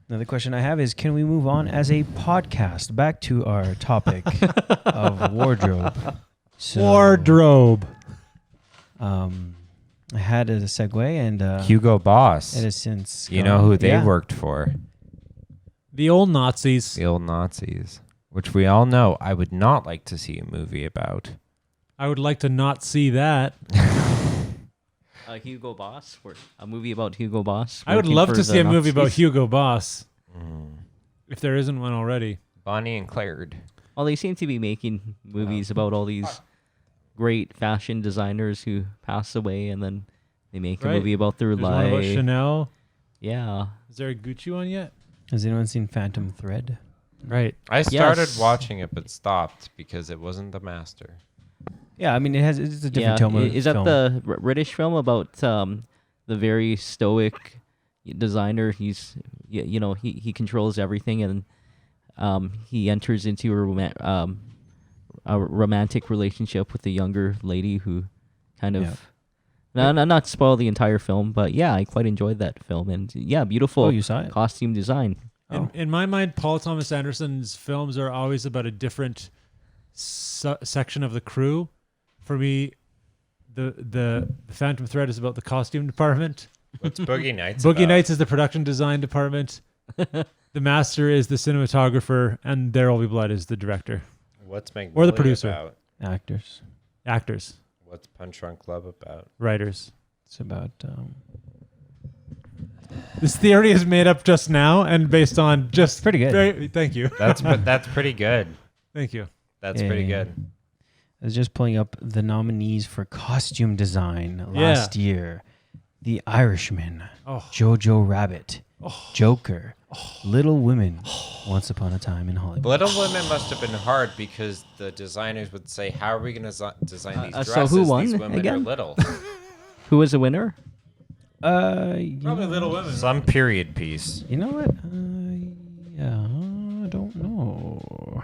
Another question I have is, can we move on as a podcast? Back to our topic of wardrobe. So, wardrobe. I had a segue, and Hugo Boss. it has since You gone. know who they Yeah. worked for? The old Nazis. The old Nazis, which we all know I would not like to see a movie about. I would like to not see that. Hugo Boss, or a movie about Hugo Boss. I would working love for to the see a movie about Nazis. Hugo Boss. If there isn't one already. Bonnie and Clyde. Well, they seem to be making movies about all these great fashion designers who pass away, and then they make a Right. movie about their There's one about life. Chanel. Yeah. Is there a Gucci one yet? Has anyone seen Phantom Thread? Right. I started Yes. watching it but stopped because it wasn't the master. Yeah, I mean, it's a different Yeah. tone. Is that film. the British film about the very stoic designer? He's he controls everything, and he enters into a romantic relationship with a younger lady who kind of not spoil the entire film, but yeah, I quite enjoyed that film, and yeah, beautiful Oh, you saw it? costume design. In my mind, Paul Thomas Anderson's films are always about a different section of the crew. For me, the Phantom Thread is about the costume department. What's Boogie Nights Boogie about? Nights is the production design department. The Master is the cinematographer, and There Will Be Blood is the director. What's Magnolia Or the producer. about? Actors. Actors, What's Punch Drunk Club about? writers. It's about This theory is made up just now and based on just Pretty good. Thank you. That's pretty good. Thank you. That's pretty Yeah. good. I was just pulling up the nominees for costume design last year. The Irishman, Oh, Jojo Rabbit, Joker, Little Women, Once Upon a Time in Hollywood. Little Women must have been hard because the designers would say, "How are we going to design these dresses? so who won These women again? are little." Who was the winner? You Probably know, Little Women. Some period piece. You know what? Yeah, I don't know.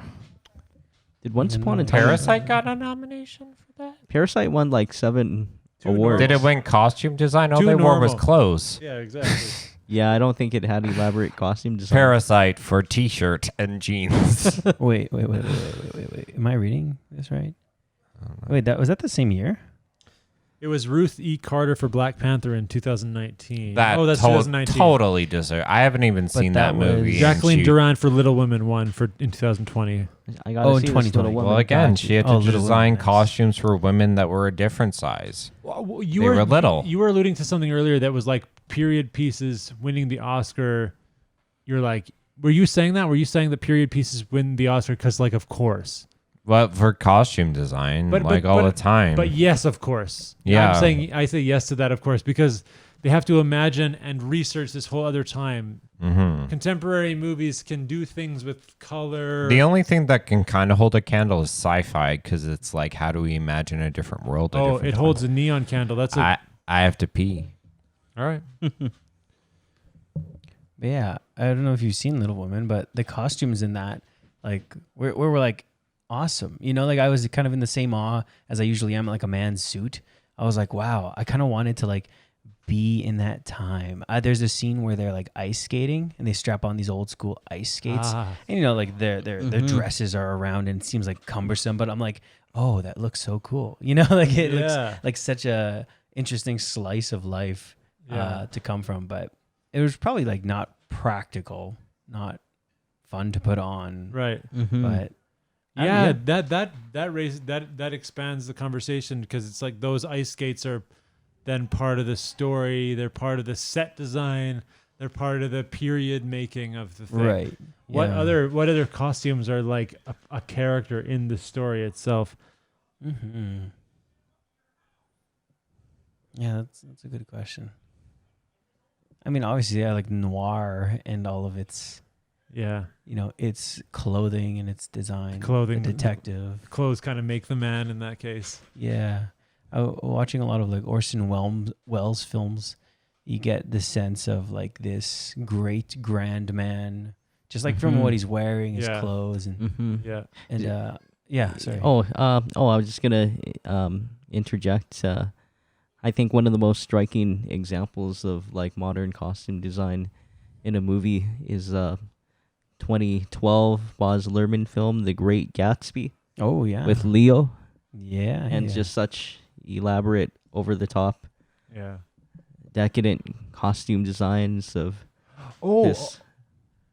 Did Once Upon a Time? Parasite got a nomination for that. Parasite won like 7 Two awards. Did it win costume design? All Too they wore was normal. clothes. Yeah, exactly. Yeah, I don't think it had elaborate costume design. Parasite for t-shirt and jeans. Wait. Am I reading this right? Wait, was that the same year? It was Ruth E. Carter for Black Panther in 2019. That that's 2019. totally deserved. I haven't even seen that that movie. was- and Jacqueline she- Durant for Little Women won in 2020. I gotta Oh, see in this 2020. Little Woman. Well, again, she had to Oh, Little design Women, nice. costumes for women that were a different size. Well, They were little. You were alluding to something earlier that was like period pieces winning the Oscar. You're like, were you saying that? Were you saying the period pieces win the Oscar because, like, of course? Well, for costume design, But- like but- all but- the time. But yes, of course. Yeah. I say yes to that, of course, because they have to imagine and research this whole other time. Mhm. Contemporary movies can do things with color. The only thing that can kind of hold a candle is sci-fi because it's like, how do we imagine a different world? a Oh, different it time? holds a neon candle. That's a, I have to pee. all right. But yeah, I don't know if you've seen Little Women, but the costumes in that, like, were like awesome. You know, like I was kind of in the same awe as I usually am, like a man's suit. I was like, wow, I kind of wanted to like be in that time. There's a scene where they're like ice skating and they strap on these old school ice skates, and you know, like their dresses are around and it seems like cumbersome, but I'm like, oh, that looks so cool. You know, like it looks like such a interesting slice of life to come from, but it was probably like not practical, not fun to put on, Right. but Yeah, that raises that expands the conversation because it's like those ice skates are then part of the story. They're part of the set design. They're part of the period making of the thing. right. What Yeah. other costumes are like a character in the story itself? Mm-hmm. Yeah, that's a good question. I mean, obviously, yeah, like noir and all of its, Yeah, you know, its clothing and its design. Clothing. The detective. clothes kind of make the man in that case. Yeah. Watching a lot of like Orson Welles films, you get the sense of like this great grand man, just like from what he's wearing, his Yeah. clothes, and Yeah, sorry. I was just gonna interject. I think one of the most striking examples of like modern costume design in a movie is 2012 Baz Luhrmann film, The Great Gatsby, Oh yeah. with Leo, yeah, and yeah. just such elaborate, over the top, yeah. decadent costume designs of Oh, this.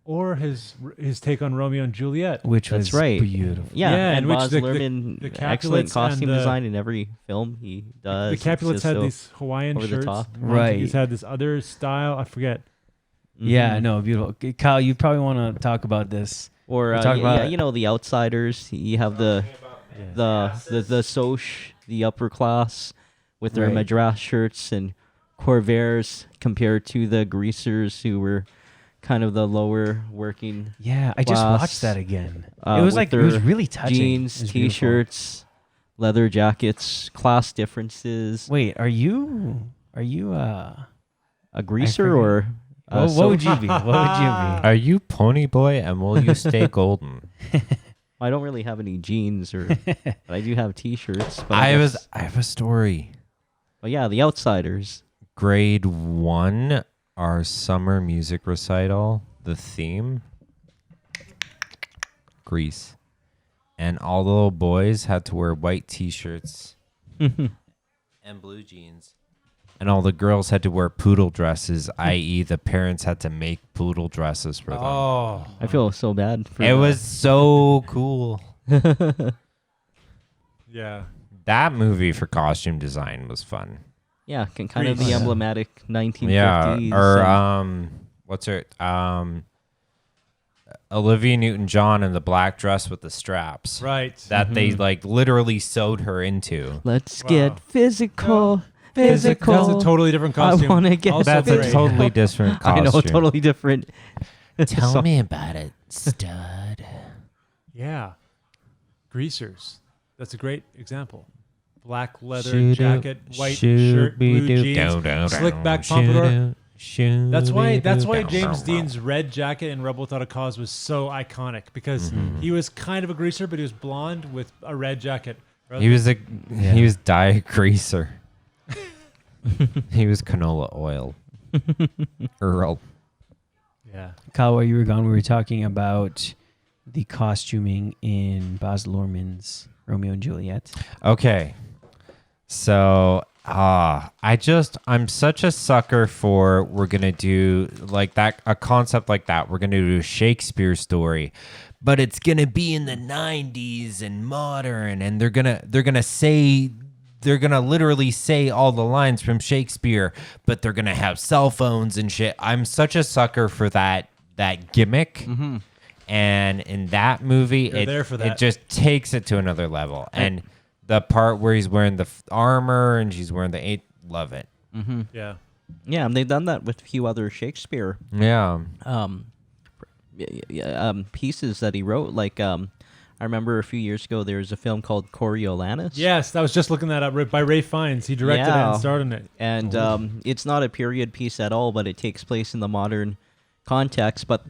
or his take on Romeo and Juliet. which That's was right. beautiful. Yeah, Yeah, and in which Baz the Luhrmann, the excellent Capulets costume and the- design in every film he does. The It's Capulets just had so- these Hawaiian over the shirts. top. Right. He's had this other style. I forget. Yeah, Mhm. no, beautiful. Kyle, you probably want to talk about this. Or We'll talk about- you know, the outsiders. You have the Soch, the upper class, with their Right. madras shirts and corvairs, compared to the greasers who were kind of the lower working. Yeah, I just Class, watched that again. It with was like it was their really touching. Jeans, It was beautiful. t-shirts, leather jackets, class differences. Wait, are you A greaser forget. or what would you be? What would you be? Are you Pony Boy and will you stay golden? I don't really have any jeans, but I do have t-shirts. But I guess- have a story. But yeah, the outsiders. Grade 1, our summer music recital, the theme, Grease. And all the little boys had to wear white t-shirts and blue jeans. And all the girls had to wear poodle dresses, i.e. the parents had to make poodle dresses for them. Oh, I feel so bad for It was so cool. yeah. That movie for costume design was fun. Yeah, kind of Grease. the emblematic 1950s. Yeah, or what's her Olivia Newton-John in the black dress with the straps. Right. That they like literally sewed her into. Let's Wow. get physical. physical. That's a totally different costume. I want to get Also That's a great. totally different I costume. know, totally different. Tell me about it, stud. Yeah. Greasers. That's a great example. Black leather Shoo-doo, jacket, white shirt, blue shoo-be-doo, jeans, down, slick back shoo-doo, pompadour. That's why shoo-be-doo, James down, Dean's red jacket in Rebel Without a Cause was so iconic because he was kind of a greaser, but he was blonde with a red jacket. He was diet greaser. He was canola oil. Earl. Yeah. Kyle, while you were gone, we were talking about the costuming in Baz Luhrmann's Romeo and Juliet. Okay. So, I'm such a sucker for we're going to do like that, a concept like that. We're going to do a Shakespeare story, but it's going to be in the 90s and modern, and they're going to literally say all the lines from Shakespeare, but they're going to have cell phones and shit. I'm such a sucker for that gimmick. Mm-hmm. And in that movie, it just takes it to another level. And the part where he's wearing the armor and she's wearing the love it. Mm-hmm. Yeah. Yeah, and they've done that with a few other Shakespeare pieces that he wrote. Like, I remember a few years ago there was a film called Coriolanus. Yes, I was just looking that up by Ray Fiennes. He directed it and starred in it. And it's not a period piece at all, but it takes place in the modern context. But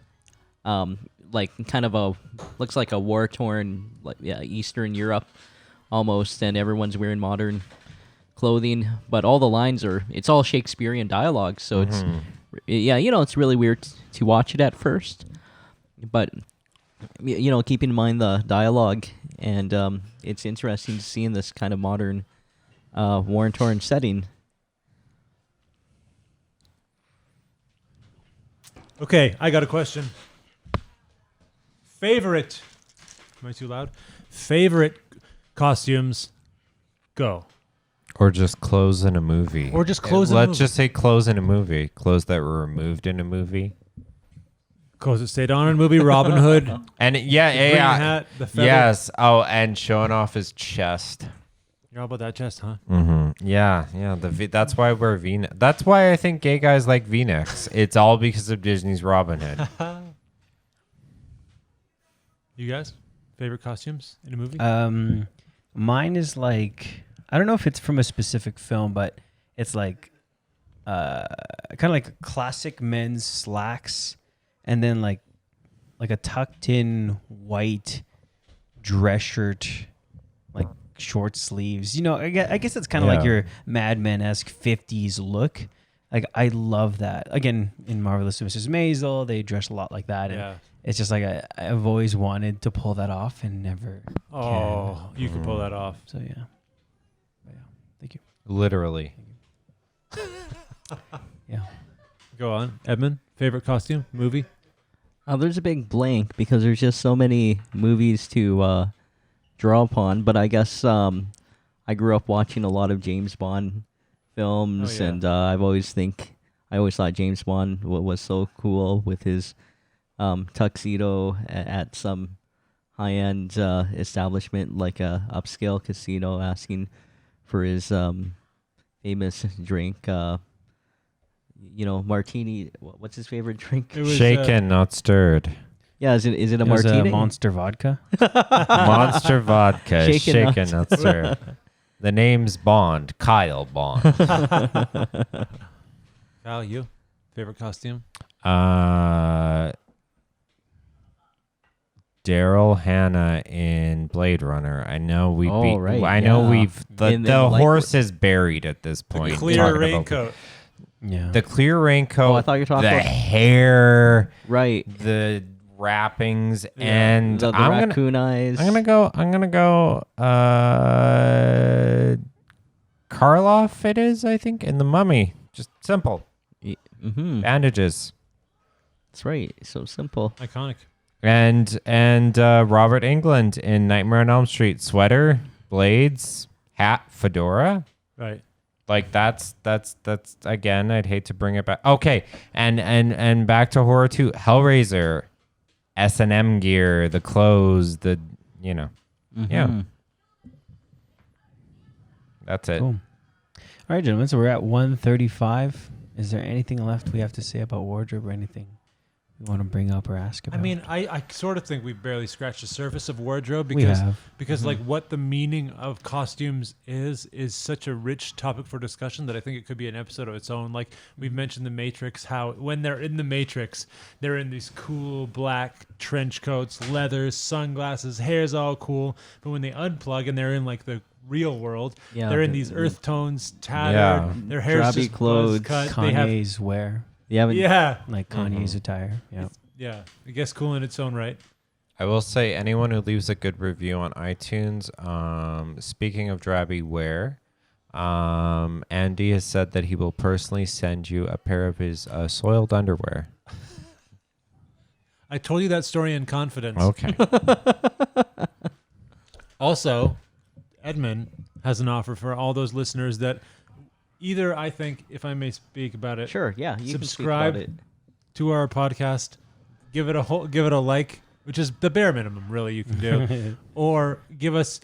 like kind of looks like a war-torn Eastern Europe almost, and everyone's wearing modern clothing, but all the lines it's all Shakespearean dialogue, so it's it's really weird to watch it at first, but keep in mind the dialogue, and it's interesting to see in this kind of modern war-torn setting. Okay, I got a question. Favorite? Am I too loud? Favorite costumes? Go. Or just clothes in a movie. Or just clothes in a movie. Let's just say clothes in a movie. Clothes that were removed in a movie. Clothes that stayed on in a movie. Robin Hood. And green hat, the feather. Yes. Oh, and showing off his chest. You're all about that chest, huh? Mm-hmm. Yeah. That's why we're V. That's why I think gay guys like V-necks. It's all because of Disney's Robin Hood. You guys? Favorite costumes in a movie? Mine is like, I don't know if it's from a specific film, but it's like kind of like classic men's slacks, and then like a tucked in white dress shirt, like short sleeves. I guess it's kind of like your Mad Men-esque 50s look. Like, I love that. Again, in Marvelous Mrs. Maisel, they dress a lot like that. And it's just like I've always wanted to pull that off and never can. You can pull that off. So, yeah. Thank you. Literally. Yeah. Go on. Edmund, favorite costume, movie? There's a big blank because there's just so many movies to draw upon. But I guess I grew up watching a lot of James Bond films, and I always thought James Bond was so cool with his tuxedo at some high-end establishment like a upscale casino, asking for his famous drink, martini. What's his favorite drink? Shaken, not stirred. Yeah, is it a It was martini? Monster vodka. Monster vodka, Shaken, shaken, not stirred. The name's Bond, Kyle Bond. Kyle, you? Favorite costume? Daryl Hannah in Blade Runner. I know we've the like, horse is buried at this point. The clear talking raincoat. Yeah. The clear raincoat. Oh, I thought you were talking the about hair. Right. The wrappings and the raccoon eyes. I'm gonna go Karloff it is, I think, in The Mummy. Just simple. Mm-hmm. Bandages. That's right. So simple. Iconic. And Robert Englund in Nightmare on Elm Street. Sweater, blades, hat, fedora. Right. Like that's again, I'd hate to bring it back. Okay. And back to horror too. Hellraiser, S&M gear, the clothes, Mm-hmm. Yeah. That's it. Cool. All right, gentlemen. So we're at 1:35. Is there anything left we have to say about wardrobe or anything you want to bring up or ask about? I mean, I sort of think we barely scratched the surface of wardrobe We because have. like what the meaning of costumes is such a rich topic for discussion that I think it could be an episode of its own. Like we've mentioned the Matrix, how when they're in the Matrix, they're in these cool black trench coats, leathers, sunglasses, hair's all cool, but when they unplug and they're in like the real world, they're in these earth tones, tattered, their hair's Drabby just clothes. cut. Kanye's wear, Like Kanye's attire. Yeah. yeah, I guess cool in its own right. I will say anyone who leaves a good review on iTunes, speaking of drabby wear, Andy has said that he will personally send you a pair of his soiled underwear. I told you that story in confidence. Okay. Also, Edmund has an offer for all those listeners that either, I think, if I may speak about it, Sure, yeah. You subscribe can speak about it. to our podcast, give it a like, which is the bare minimum, really, you can do, or give us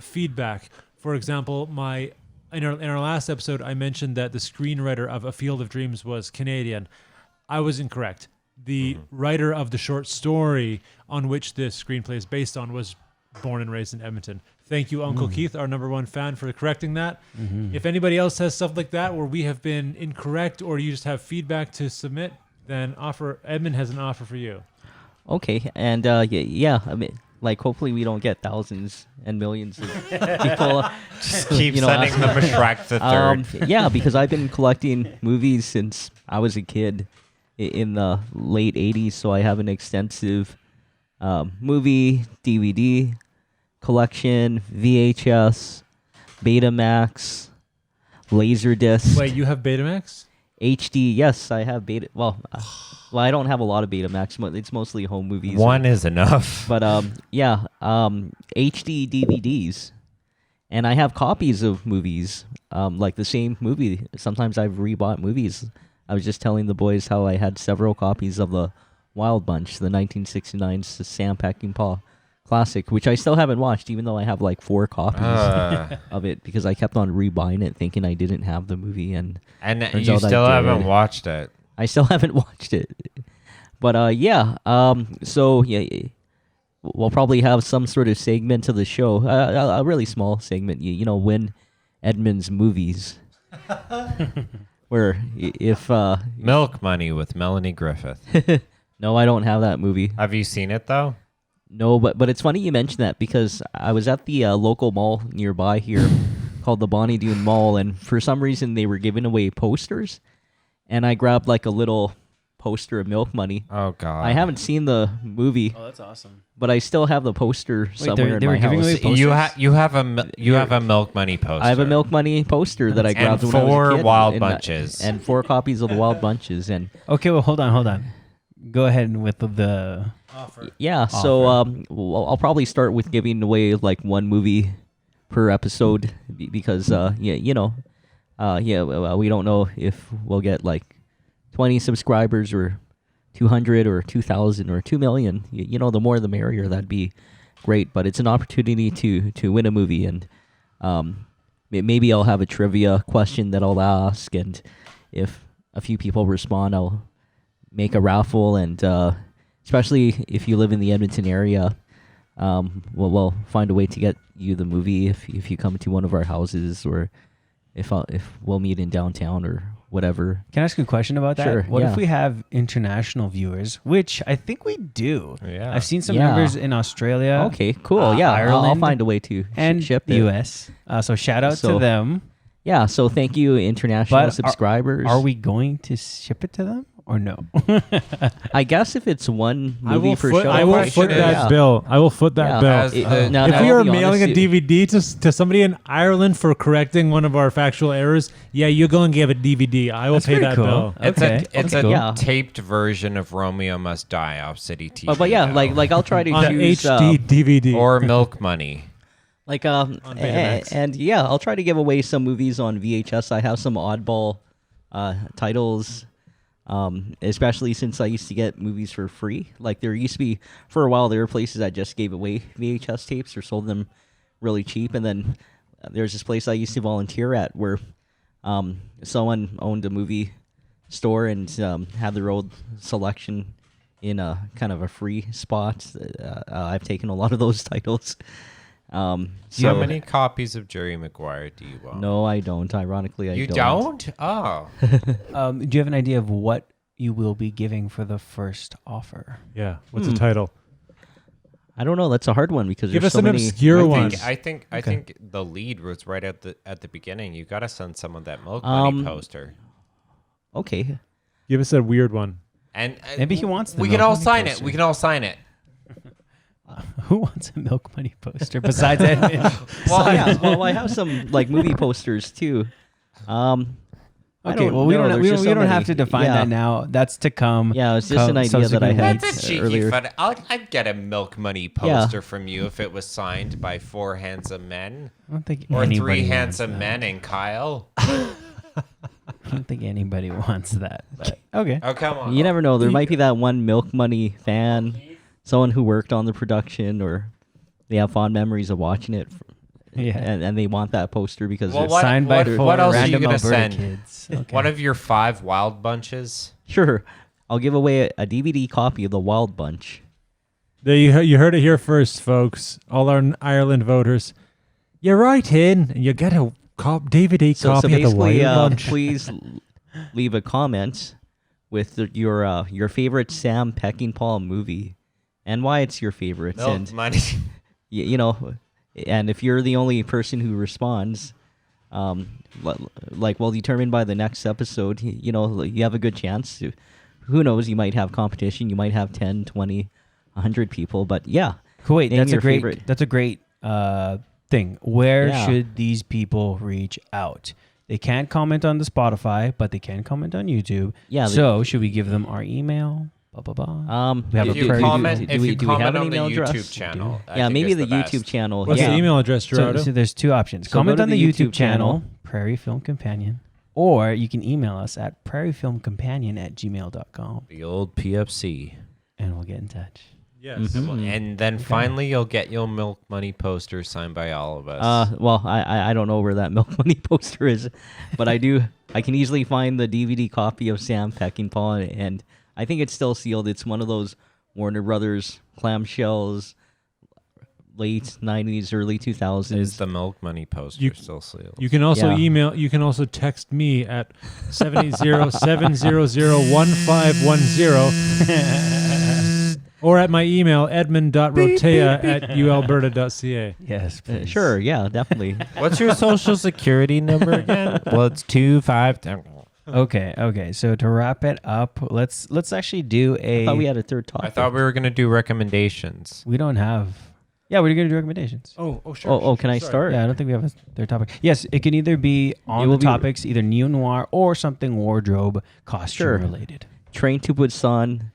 feedback. For example, in our last episode, I mentioned that the screenwriter of A Field of Dreams was Canadian. I was incorrect. The writer of the short story on which this screenplay is based on was born and raised in Edmonton. Thank you, Uncle Keith, our #1 fan, for correcting that. If anybody else has stuff like that where we have been incorrect or you just have feedback to submit, then Edmund has an offer for you. Okay, and yeah, I mean, like, hopefully we don't get thousands and millions of people. Just keep sending them a Shrek the Third. Yeah, because I've been collecting movies since I was a kid in the late 80s, so I have an extensive movie, DVD collection, VHS, Betamax, Laserdisc. Wait, you have Betamax? HD, yes, I have Beta. Well, I don't have a lot of Betamax. It's mostly home movies. One is enough. But yeah, HD DVDs, and I have copies of movies, like the same movie. Sometimes I've rebought movies. I was just telling the boys how I had several copies of the Wild Bunch, the 1969 Sam Peckinpah classic, which I still haven't watched, even though I have like 4 copies of it, because I kept on rebuying it, thinking I didn't have the movie, and you still haven't watched it. I still haven't watched it. But yeah, so yeah, we'll probably have some sort of segment of the show, a really small segment, you know, Win Edmonds Movies, where if Milk Money with Melanie Griffith. No, I don't have that movie. Have you seen it though? No, but it's funny you mention that, because I was at the local mall nearby here called the Bonnie Doon Mall, and for some reason they were giving away posters, and I grabbed like a little poster of Milk Money. Oh God! I haven't seen the movie. Oh, that's awesome. But I still have the poster somewhere in my house. You have a Milk Money poster. I have a Milk Money poster that I grabbed and when I was a 4 kid, Wild Bunches and 4 copies of the Wild Bunches. And okay, well, hold on. Go ahead with the Offer. yeah. Offer. So I'll probably start with giving away like 1 movie per episode, because yeah, you know, we don't know if we'll get like 20 subscribers or 200 or 2,000 or 2 million. You know, the more the merrier. That'd be great. But it's an opportunity to win a movie, and maybe I'll have a trivia question that I'll ask, and if a few people respond, I'll make a raffle, and especially if you live in the Edmonton area, we'll find a way to get you the movie if you come to one of our houses, or if we'll meet in downtown or whatever. Can I ask you a question about that? Sure, What yeah. if we have international viewers, which I think we do? Yeah. I've seen some Yeah. members in Australia. Okay, cool. Yeah, I'll Ireland, find a way to and ship the it. US. So shout out So- to them. Yeah, so thank you, international But subscribers. Are we going to ship it to them or no? I guess if it's one I movie will per foot, show. I will I foot should- that yeah. bill. I will foot that Yeah. bill. As the- Now, If I'll we are be mailing a honest, DVD to somebody in Ireland for correcting one of our factual errors, yeah, you go and give a DVD. I will That's pay pretty that cool. bill. It's Okay, a that's a cool. Yeah. taped version of Romeo Must Die off City TV. But yeah, though. like I'll try to On choose HD DVD. or Milk Money. like Betamax. and yeah, I'll try to give away some movies on VHS. I have some oddball titles, especially since I used to get movies for free. Like there used to be, for a while, there were places that just gave away VHS tapes or sold them really cheap, and then there's this place I used to volunteer at where Someone owned a movie store and had their own selection in a kind of a free spot. I've taken a lot of those titles. How many copies of Jerry Maguire do you own? No, I don't. Ironically, I don't. You don't? Oh. Do you have an idea of what you will be giving for the first offer? Yeah. What's the title? I don't know. That's a hard one because Give there's us so an many. obscure one. I think the lead was right at the beginning. You got to send someone that Milk Money poster. Okay. Give us a weird one. And Maybe he wants the We can Milk all Money sign it. poster. We can all sign it. Who wants a Milk Money poster besides Edmund? Well, yeah. Well, I have some like movie posters too. Okay, well, we don't have to define that now. That's to come. Yeah, it's just an idea that I had That's a cheeky earlier. fun. I'd get a Milk Money poster from you if it was signed by 4 handsome men. I don't think Or anybody 3 wants handsome that. men and Kyle. I don't think anybody wants that. But okay. Oh, come on. You never know. There might be that one Milk Money fan, someone who worked on the production, or they have fond memories of watching it. Yeah. And they want that poster because Well, it's what- signed by what- 4 what else are you random gonna Alberta send? kids. Okay. One of your 5 wild bunches. sure. I'll give away a DVD copy of The Wild Bunch. There you heard it here first, folks. All our Ireland voters. You write in and you get a DVD So copy of The basically, Wild Bunch. please leave a comment with your favorite Sam Peckinpah movie and why it's your favorite. Milk And Money. you know, and if you're the only person who responds, like we'll determine by the next episode, you know, you have a good chance to, who knows, you might have competition, you might have 10, 20, 100 people, but yeah. Cool, wait, name that's a your great. favorite. That's a great thing. Where Yeah. should these people reach out? They can't comment on the Spotify, but they can comment on YouTube. Yeah, So should we give them our email? Blah blah blah. We have If a you Prairie- comment, do if we you have comment an on the email address? YouTube channel, I Yeah, think maybe is the best. YouTube channel. What's yeah. the email address, Gerardo? So there's 2 options. So Comment go to on the the YouTube YouTube channel, channel. Prairie Film Companion, or you can email us at prairiefilmcompanion@gmail.com, The old PFC. and we'll get in touch. Yes. Mhm. And then finally, you'll get your Milk Money poster signed by all of us. Well, I don't know where that Milk Money poster is, but I can easily find the DVD copy of Sam Peckinpah, and I think it's still sealed. It's one of those Warner Brothers clamshells, late 90s, early 2000s. Is the Milk Money poster You- still sealed? You can also Yeah. email. You can also text me at 780-700-1510 or at my email edmund.rotea@ualberta.ca. Yes, please. Sure, yeah, definitely. What's your social security number again? Well, it's 25. Okay. So to wrap it up, let's actually do I thought we a. had a third topic. I thought we were gonna do recommendations. We don't have. Yeah, we're gonna do recommendations. Oh, sure. Oh, can I start? Yeah, I don't think we have a third topic. Yes, it can either be on will the be- topics, either neo-noir or something wardrobe costume Sure. related. Train to Busan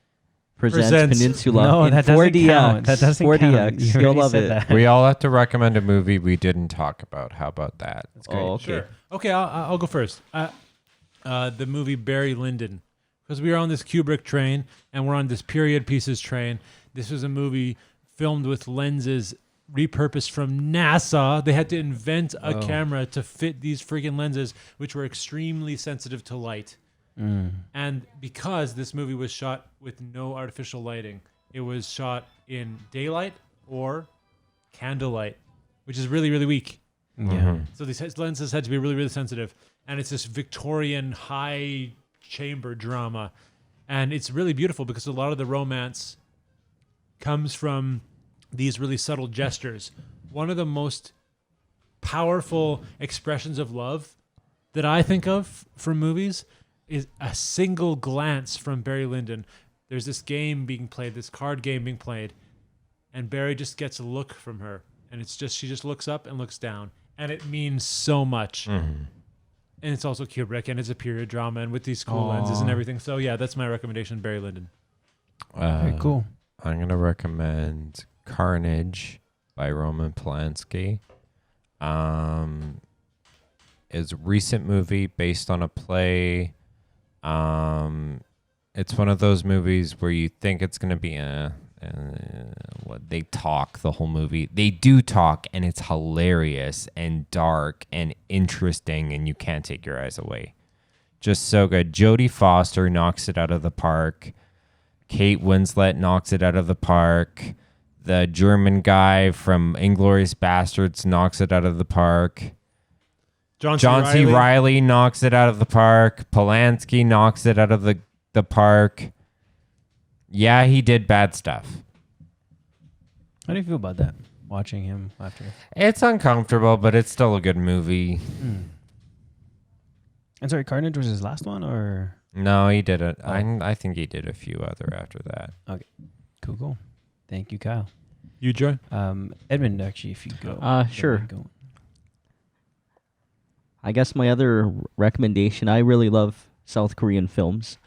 presents Presents. Peninsula No, in that doesn't 4DX. count. That doesn't 4DX. count. You You'll already love said it. that. We all have to recommend a movie we didn't talk about. How about that? Oh, okay. Sure. Okay, I'll go first. The movie Barry Lyndon, because we were on this Kubrick train and we're on this period pieces train. This was a movie filmed with lenses repurposed from NASA. They had to invent a camera to fit these freaking lenses, which were extremely sensitive to light. And because this movie was shot with no artificial lighting, it was shot in daylight or candlelight, which is really, really weak. Yeah. So these lenses had to be really, really sensitive. And it's this Victorian high chamber drama. And it's really beautiful because a lot of the romance comes from these really subtle gestures. One of the most powerful expressions of love that I think of from movies is a single glance from Barry Lyndon. There's this game being played, this card game being played, and Barry just gets a look from her. And it's just, she just looks up and looks down. And it means so much. And it's also Kubrick, and it's a period drama, and with these cool lenses and everything. So yeah, that's my recommendation, Barry Lyndon. Very cool. I'm gonna recommend Carnage by Roman Polanski. It's a recent movie based on a play. It's one of those movies where you think it's gonna be what they talk the whole movie. They do talk, and it's hilarious and dark and interesting, and you can't take your eyes away. Just so good. Jodie Foster knocks it out of the park. Kate Winslet knocks it out of the park. The German guy from Inglourious Bastards knocks it out of the park. John C. Reilly knocks it out of the park. Polanski knocks it out of the park. Yeah, he did bad stuff. How do you feel about that? Watching him after? It's uncomfortable, but it's still a good movie. And sorry, Carnage was his last one, or? No, he did it. Oh. I think he did a few other after that. Okay, cool. Thank you, Kyle. You, Joy? Edmund, actually, if you go. Sure. Go. I guess my other recommendation, I really love South Korean films.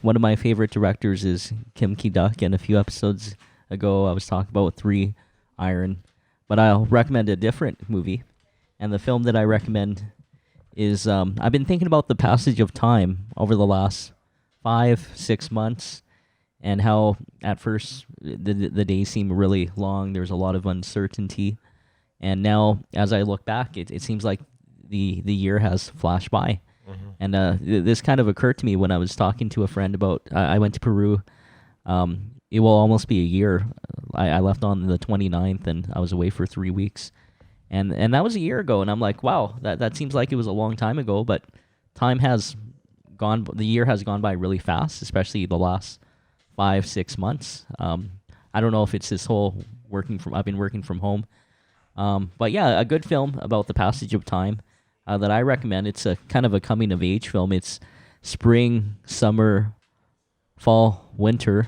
One of my favorite directors is Kim Ki-duk, and a few episodes ago I was talking about 3 Iron. But I'll recommend a different movie. And the film that I recommend is, I've been thinking about the passage of time over the last 5-6 months, and how at first the days seem really long. There's a lot of uncertainty. And now, as I look back, it seems like the year has flashed by. And this kind of occurred to me when I was talking to a friend about, I went to Peru. It will almost be a year. I left on the 29th, and I was away for 3 weeks. And that was a year ago, and I'm like, wow, that seems like it was a long time ago, but time has gone, the year has gone by really fast, especially the last 5-6 months. I don't know if it's this whole I've been working from home. But yeah, a good film about the passage of time that I recommend. It's a kind of a coming of age film. It's spring, summer, fall, winter,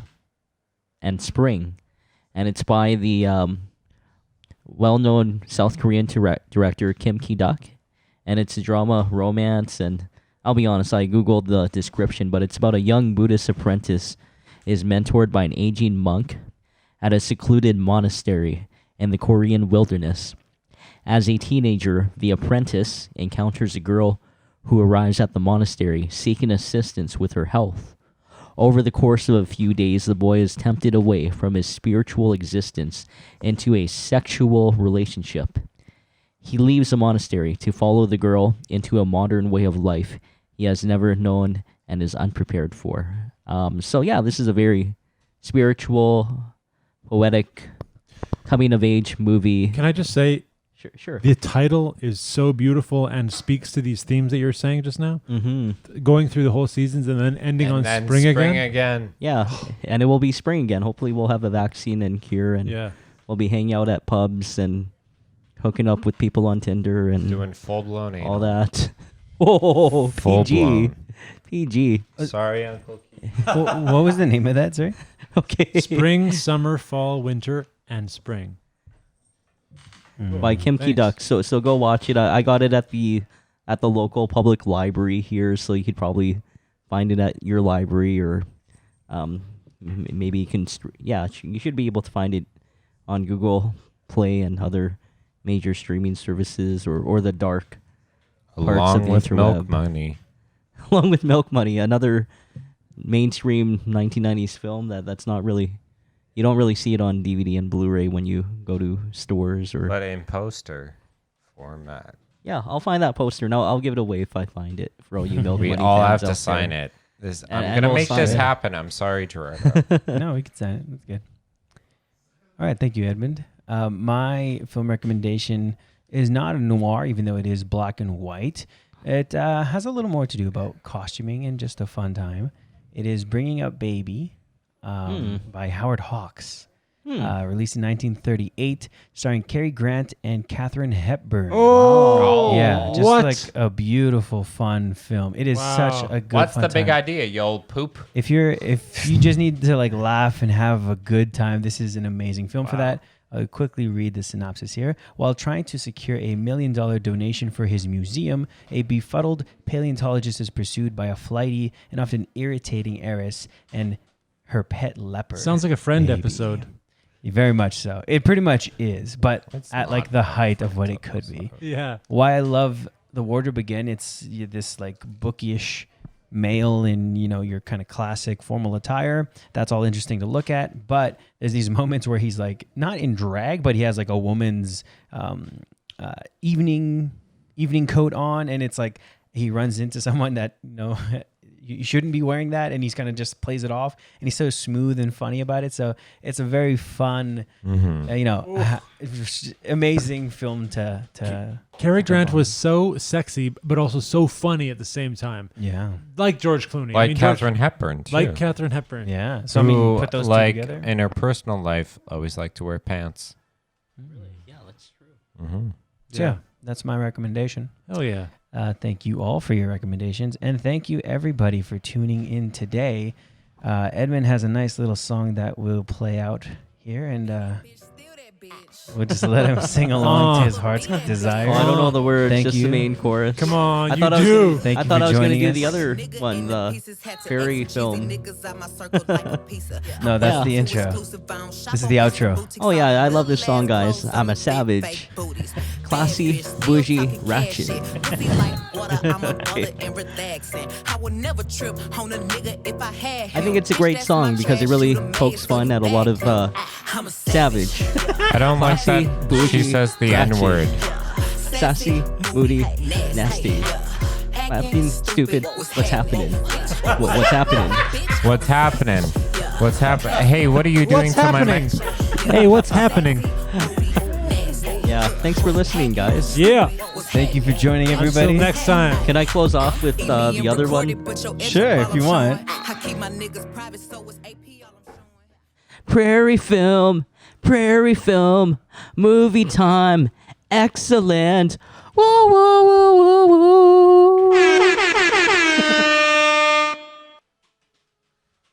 and spring. And it's by the well-known South Korean director Kim Ki-duk. And it's a drama, romance, and I'll be honest, I Googled the description, but it's about a young Buddhist apprentice is mentored by an aging monk at a secluded monastery in the Korean wilderness. As a teenager, the apprentice encounters a girl who arrives at the monastery seeking assistance with her health. Over the course of a few days, the boy is tempted away from his spiritual existence into a sexual relationship. He leaves the monastery to follow the girl into a modern way of life he has never known and is unprepared for. So yeah, this is a very spiritual, poetic, coming-of-age movie. Can I just say, Sure. the title is so beautiful and speaks to these themes that you were saying just now. Mm-hmm. Going through the whole seasons and then ending on spring again. Yeah, and it will be spring again. Hopefully we'll have a vaccine and cure, and we'll be hanging out at pubs and hooking up with people on Tinder and doing full-blown anal. all that. Oh, PG. PG. Sorry, Uncle Keith. What was the name of that, sorry? Okay. Spring, summer, fall, winter, and spring. By Kim Ki-duk. So go watch it. I got it at the local public library here, so you could probably find it at your library, or maybe you can. You should be able to find it on Google Play and other major streaming services, or the dark parts Along of the with interweb. Milk Money. Along with Milk Money, another mainstream 1990s film that's not really. You don't really see it on DVD and Blu-ray when you go to stores, But in poster format. Yeah, I'll find that poster. No, I'll give it away if I find it for all you Milk We Money all fans have to out sign there. it. And I'm gonna we'll make sign this it. happen. I'm sorry, Gerardo. No, we can sign it. That's good. All right, thank you, Edmund. My film recommendation is not a noir, even though it is black and white. It has a little more to do about costuming and just a fun time. It is Bringing Up Baby by Howard Hawks. Released in 1938, starring Cary Grant and Katharine Hepburn. Yeah, just like a beautiful, fun film. It is such a good. What's fun the big time. idea, you old poop? If you just need to like laugh and have a good time, this is an amazing film for that. I'll quickly read the synopsis here. While trying to secure $1 million donation for his museum, a befuddled paleontologist is pursued by a flighty and often irritating heiress and her pet leopard. Sounds like a Friend baby. episode. Very much so. It pretty much is, but It's at not like the height of what it could be. Yeah. Why I love the wardrobe again, it's this like bookish male in, your kind of classic formal attire. That's all interesting to look at. But there's these moments where he's like not in drag, but he has like a woman's evening coat on, and it's like he runs into someone that you shouldn't be wearing that, and he's kind of just plays it off, and he's so smooth and funny about it. So it's a very fun, amazing film to Cary Grant was so sexy, but also so funny at the same time. Yeah, like George Clooney, like Katharine Hepburn, too. like Katharine Hepburn. Yeah. So I mean, put those two together. In her personal life, always liked to wear pants. Really? Yeah, that's true. Mm-hmm. So yeah, that's my recommendation. Oh yeah. Thank you all for your recommendations, and thank you everybody for tuning in today. Edmund has a nice little song that will play out here, and we'll just let him sing along to his heart's desire. Oh, I don't know the words, Thank just you. the main chorus. Come on, I you thought I was do. gonna, Thank I you thought for I was going to joining do us. the other one, the fairy film. No, that's Yeah. the intro. This is the outro. Oh yeah, I love this song, guys. I'm a savage. Classy, bougie, ratchet. I think it's a great song because it really pokes fun at a lot of savage. I don't like Classy, that bougie, she says the ratchet. N-word. Sassy, moody, nasty. Laughing, stupid. What's happening? What's happening? What's happening? What's happening? Hey, what are you doing What's to my happening? mic? Hey, what's happening? Yeah, thanks for listening, guys. Yeah. Thank you for joining everybody. Until next time. Can I close off with the other one? Sure, if you want. Prairie film, movie time, excellent. Woo, woo, woo, woo, woo.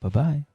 Bye-bye.